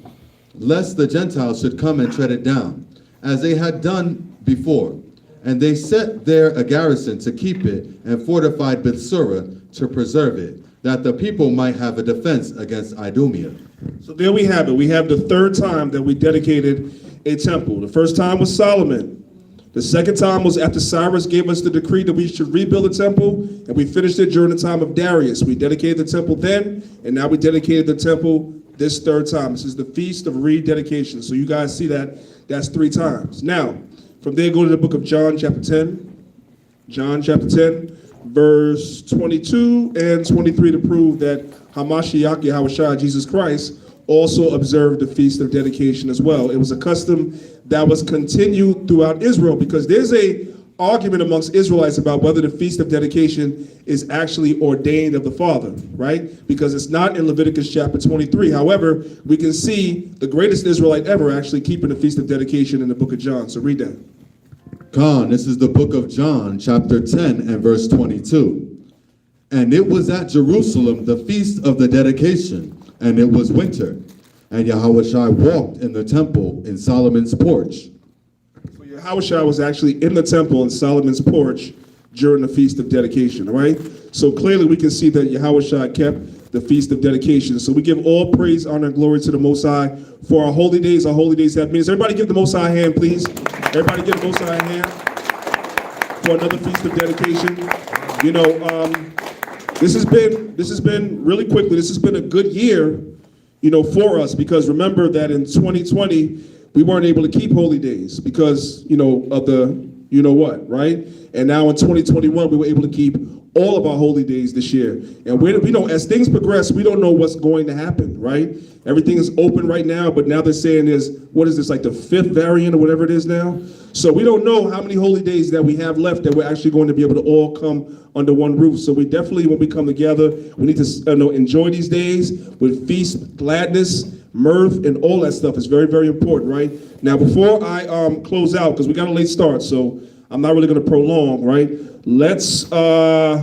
lest the Gentiles should come and tread it down, as they had done before. And they set there a garrison to keep it, and fortified Bethsura to preserve it, that the people might have a defense against Idumea. So there we have it. We have the third time that we dedicated a temple. The first time was Solomon. The second time was after Cyrus gave us the decree that we should rebuild the temple, and we finished it during the time of Darius. We dedicated the temple then, and now we dedicated the temple this third time. This is the Feast of Rededication. So you guys see that, that's 3 times. Now, from there, go to the book of John, chapter 10. John, chapter 10, verse 22 and 23 to prove that Hamashiach, Yahushua, Jesus Christ, also observed the Feast of Dedication as well. It was a custom that was continued throughout Israel, because there's a argument amongst Israelites about whether the Feast of Dedication is actually ordained of the Father, right? Because it's not in Leviticus chapter 23. However, we can see the greatest Israelite ever actually keeping the Feast of Dedication in the book of John. So read that. Khan, this is the book of John, chapter 10 and verse 22. And it was at Jerusalem the feast of the dedication, and it was winter. And Yahushua walked in the temple in Solomon's porch. So Yahushua was actually in the temple in Solomon's porch during the Feast of Dedication, all right? So clearly we can see that Yahushua kept the Feast of Dedication. So we give all praise, honor, and glory to the Most High for our holy days. Our holy days have meanings. Everybody give the Most High a hand, please. Everybody give the Most High a hand for another Feast of Dedication. You know, this has been really quickly, this has been a good year, you know, for us, because remember that in 2020, we weren't able to keep holy days because, you know, of the, you know what, right? And now in 2021, we were able to keep all of our holy days this year. And we don't, as things progress, we don't know what's going to happen, right? Everything is open right now, but now they're saying what is this, like the 5th variant or whatever it is now? So we don't know how many holy days that we have left that we're actually going to be able to all come under one roof. So we definitely, when we come together, we need to enjoy these days with feast, gladness, mirth, and all that stuff. Is very, very important, right? Now, before I close out, because we got a late start, so I'm not really going to prolong, right? Let's go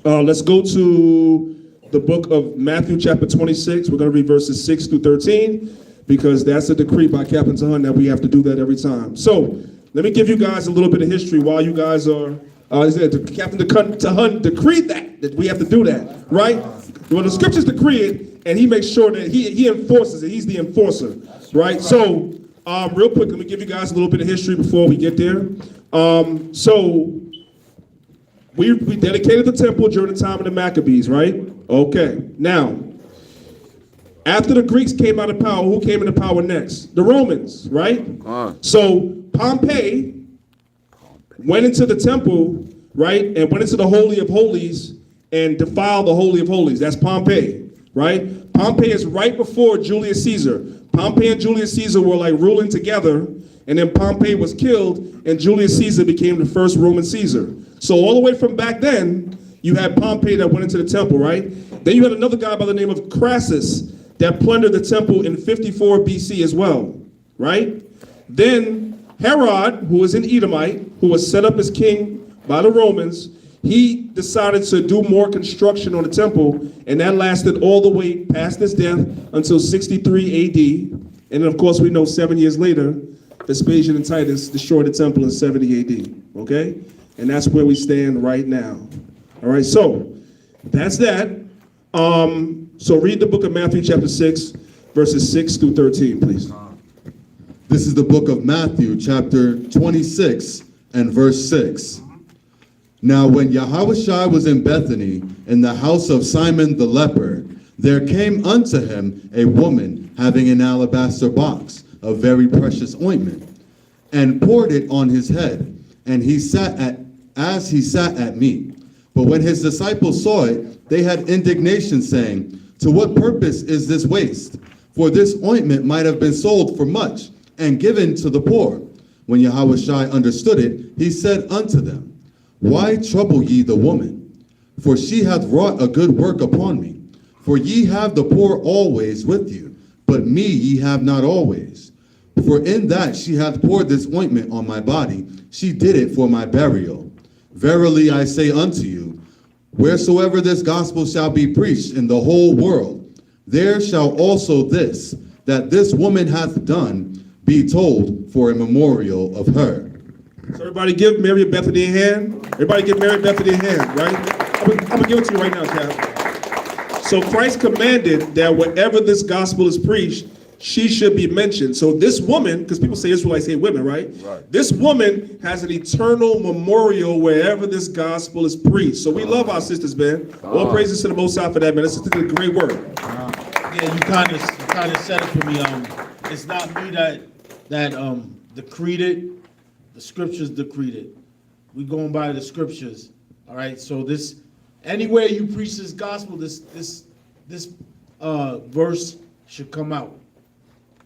to the book of Matthew chapter 26. We're going to read verses 6 through 13, because that's a decree by Captain Tahun that we have to do that every time. So let me give you guys a little bit of history while you guys are, Captain Tahun decreed that we have to do that, right? Well, the scriptures decree it, and he makes sure that he enforces it. He's the enforcer, right? So real quick, let me give you guys a little bit of history before we get there. So we dedicated the temple during the time of the Maccabees, right? Okay. Now, after the Greeks came out of power, who came into power next? The Romans, right? So Pompey went into the temple, right, and went into the Holy of Holies and defiled the Holy of Holies. That's Pompey, right? Pompey is right before Julius Caesar. Pompey and Julius Caesar were like ruling together, and then Pompey was killed, and Julius Caesar became the first Roman Caesar. So all the way from back then, you had Pompey that went into the temple, right? Then you had another guy by the name of Crassus that plundered the temple in 54 BC as well, right? Then Herod, who was an Edomite, who was set up as king by the Romans, he decided to do more construction on the temple, and that lasted all the way past his death until 63 AD. And then, of course, we know 7 years later, Vespasian and Titus destroyed the temple in 70 AD, okay? And that's where we stand right now. All right, so that's that. So read the book of Matthew chapter 6, verses 6 through 13, please. This is the book of Matthew, chapter 26 and verse 6. Now when Yahushua was in Bethany, in the house of Simon the leper, there came unto him a woman having an alabaster box of very precious ointment, and poured it on his head, and he sat at meat. But when his disciples saw it, they had indignation, saying, To what purpose is this waste? For this ointment might have been sold for much, and given to the poor. When Yahushua understood it, he said unto them, Why trouble ye the woman? For she hath wrought a good work upon me. For ye have the poor always with you, but me ye have not always. For in that she hath poured this ointment on my body, she did it for my burial. Verily I say unto you, wheresoever this gospel shall be preached in the whole world, there shall also this, that this woman hath done, be told for a memorial of her. So everybody give Mary Bethany a hand. Everybody give Mary Bethany a hand, right? I'm gonna give it to you right now, Cap. So Christ commanded that wherever this gospel is preached, she should be mentioned. So this woman, because people say Israelites hate women, right? Right. This woman has an eternal memorial wherever this gospel is preached. So we love our sisters, man. All praises to the Most High for that, man. This is a great word. Yeah, you kind of said it for me. It's not me that decreed it. The scriptures decreed it. We going by the scriptures. All right. So this, anywhere you preach this gospel, this verse should come out.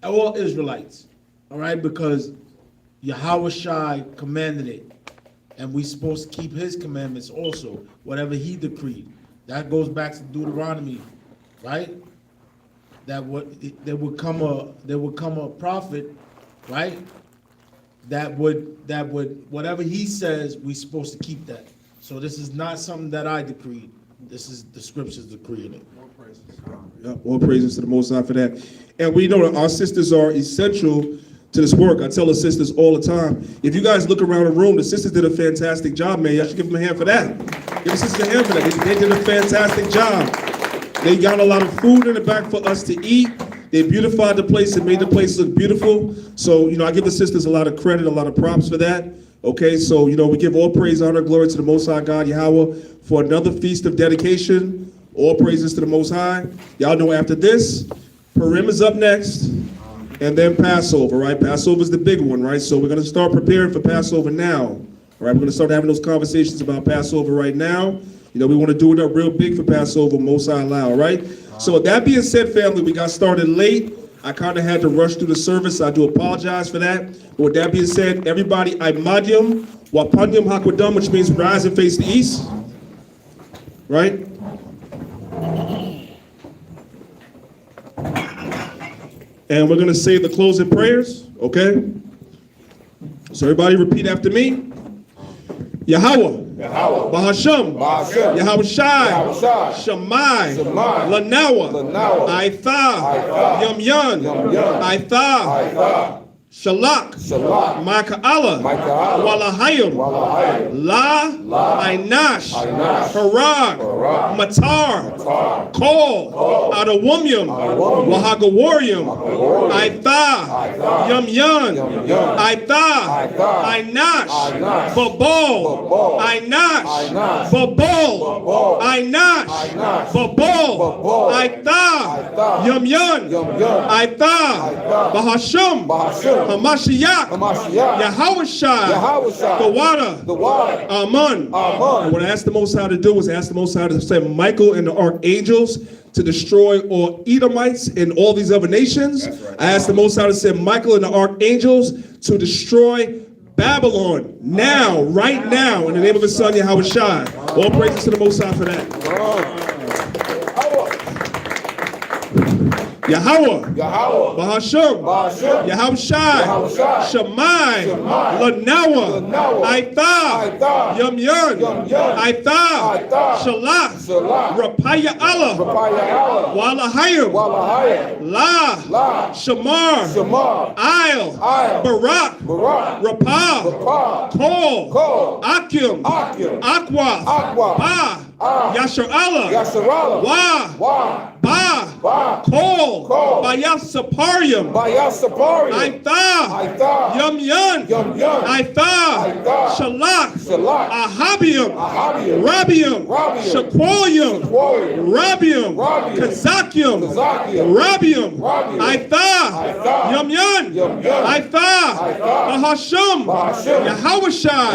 All Israelites, all right, because Yahushua commanded it, and we're supposed to keep his commandments also, whatever he decreed. That goes back to Deuteronomy, right? There would come a prophet, right? That would whatever he says, we're supposed to keep that. So this is not something that I decreed. This is the scriptures decreeing it. Yeah, all praises to the Most High for that. And we know that our sisters are essential to this work. I tell the sisters all the time, if you guys look around the room, the sisters did a fantastic job, man. Y'all should give them a hand for that. Give the sisters a hand for that. They did a fantastic job. They got a lot of food in the back for us to eat. They beautified the place and made the place look beautiful. So, I give the sisters a lot of credit, a lot of props for that. Okay, so, we give all praise, honor, glory to the Most High God, Yahweh, for another feast of dedication. All praises to the Most High. Y'all know after this, Purim is up next, and then Passover, right? Passover is the big one, right? So we're going to start preparing for Passover now. All right, we're going to start having those conversations about Passover right now. We want to do it up real big for Passover, Most High allow, all right? So with that being said, family, we got started late. I kind of had to rush through the service. I do apologize for that. But with that being said, everybody, Imadium, Wapandium Hakwadam, which means rise and face the east, right? And we're going to say the closing prayers, okay? So everybody repeat after me. Yahweh, Bahasham, Yahushai, Shammai, Lanawa, Aitha, Yum, Aitha, Shalak, Ma'ka'ala, Walahayim, La, Ainash, Harag, Matar, Kol, Adawumyum, Wahagawarium, Aitha, Yum, Aitha, Ainash, Babal, Ainash, Babal, Ainash, Babal, Aitha, Yum, Aitha, Bahasham, Hamashiach, Yahushua, the water, Amen. And what I asked the Most High to do was ask the Most High to send Michael and the archangels to destroy all Edomites and all these other nations. Right. I asked the Most High to send Michael and the archangels to destroy Babylon now, right now, in the name of his son Yahushua. All praises to the Most High for that. Yahweh, Bahasham, Yahushai, Shammai, Lanawa, Aitha, Yum, Aitha, Shalach, Rapaya Allah, Walahayim, La, Shamar, Ail, Barak, Rapah, Kol, Akim, Aqua, Pa, Yasharallah. Yasharallah. Wa. Ba. Kol. Bayasaparium. Bayasaparium. Aitha. Yum Yun. Aitha. Shalak. Ahabium. Rabium. Shaqualium. Rabium. Kazakium. Rabium. Aitha. Yum Yun. Aitha. Ahashum. Yahawashai.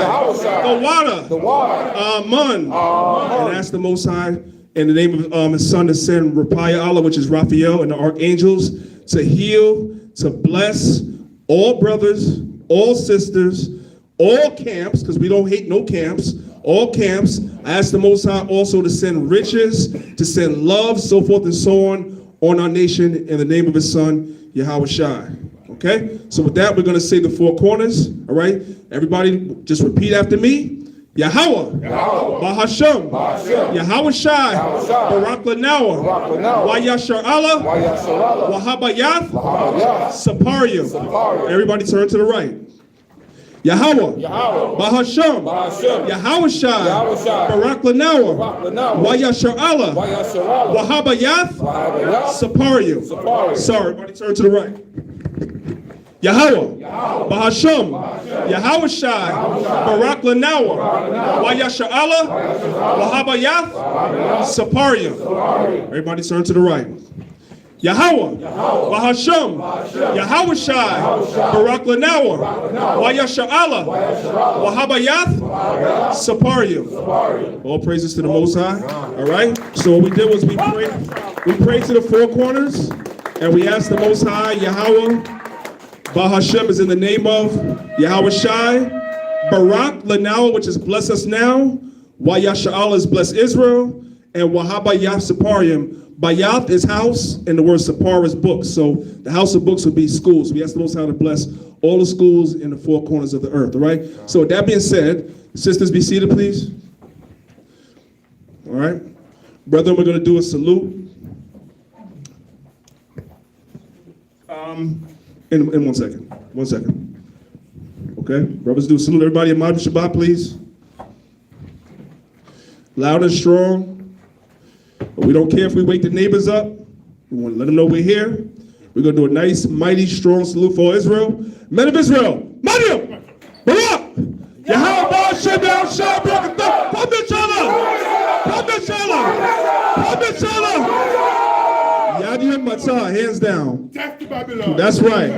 The water. Amun. And ask the Most High in the name of his son to send Raphael, which is Raphael, and the archangels to heal, to bless all brothers, all sisters, all camps, because we don't hate no camps, all camps. I ask the Most High also to send riches, to send love, so forth and so on our nation in the name of his son, Yahweh Shai. Okay? So with that, we're going to say the four corners. All right? Everybody just repeat after me. Yahweh, Bahasham, Yahweh Shai, Barak Lanawa, Wayashar Allah, Wahabayath, Saparium. Everybody turn to the right. Yahweh, Bahasham, Yahweh Shai, Barak Lanawa, Wayashar Allah, Wahabayath, Saparium. Sorry, everybody turn to the right. Yahweh, Bahasham, Yahweh Shai, Barak Lanawa, Wayashar Allah, Wahabayath, Saparium. Everybody turn to the right. Yahweh, Bahasham, Yahweh Shai, Barak Lanawa, Wayashar Allah, Wahabayath, Saparium. All praises to the Most High. All right. So what we did was we prayed to the four corners, and we asked the Most High, Yahweh. Bahashem is in the name of Yahweh Shai. Barak Lanawa, which is bless us now. Wayasha'al is bless Israel. And Wahabayath Saparium. Bayath is house, and the word Sapar is books. So the house of books would be schools. We ask the Most High to bless all the schools in the four corners of the earth, all right? So with that being said, sisters, be seated, please. All right? Brethren, we're going to do a salute. In 1 second. 1 second. Okay? Brothers, do a salute. Everybody in Madhu Shabbat, please. Loud and strong. But we don't care if we wake the neighbors up. We want to let them know we're here. We're going to do a nice, mighty, strong salute for Israel. Men of Israel, Madhu! Barak! Yahweh Ba'ashem Yahshua Barakatah! Prophet Shalom! Prophet Shalom! Prophet Shalom! Yadiyam Matzah, hands down. That's right.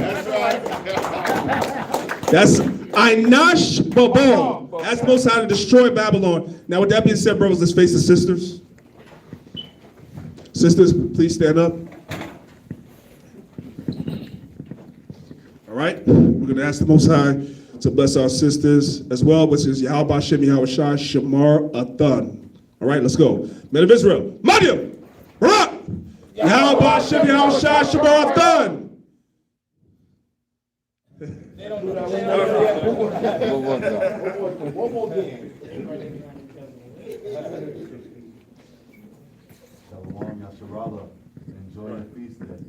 That's Einash Babon. That's Most High to destroy Babylon. Now, with that being said, brothers, let's face the sisters. Sisters, please stand up. All right. We're going to ask the Most High to bless our sisters as well, which is Yahweh Hashem Yahweh Shai Shamar Athan. All right, let's go. Men of Israel, Madhu! Barak! Yahweh Hashem Yahweh Shai Shamar Athan. One more game. Shalom, Yasharallah. Enjoy your feast day.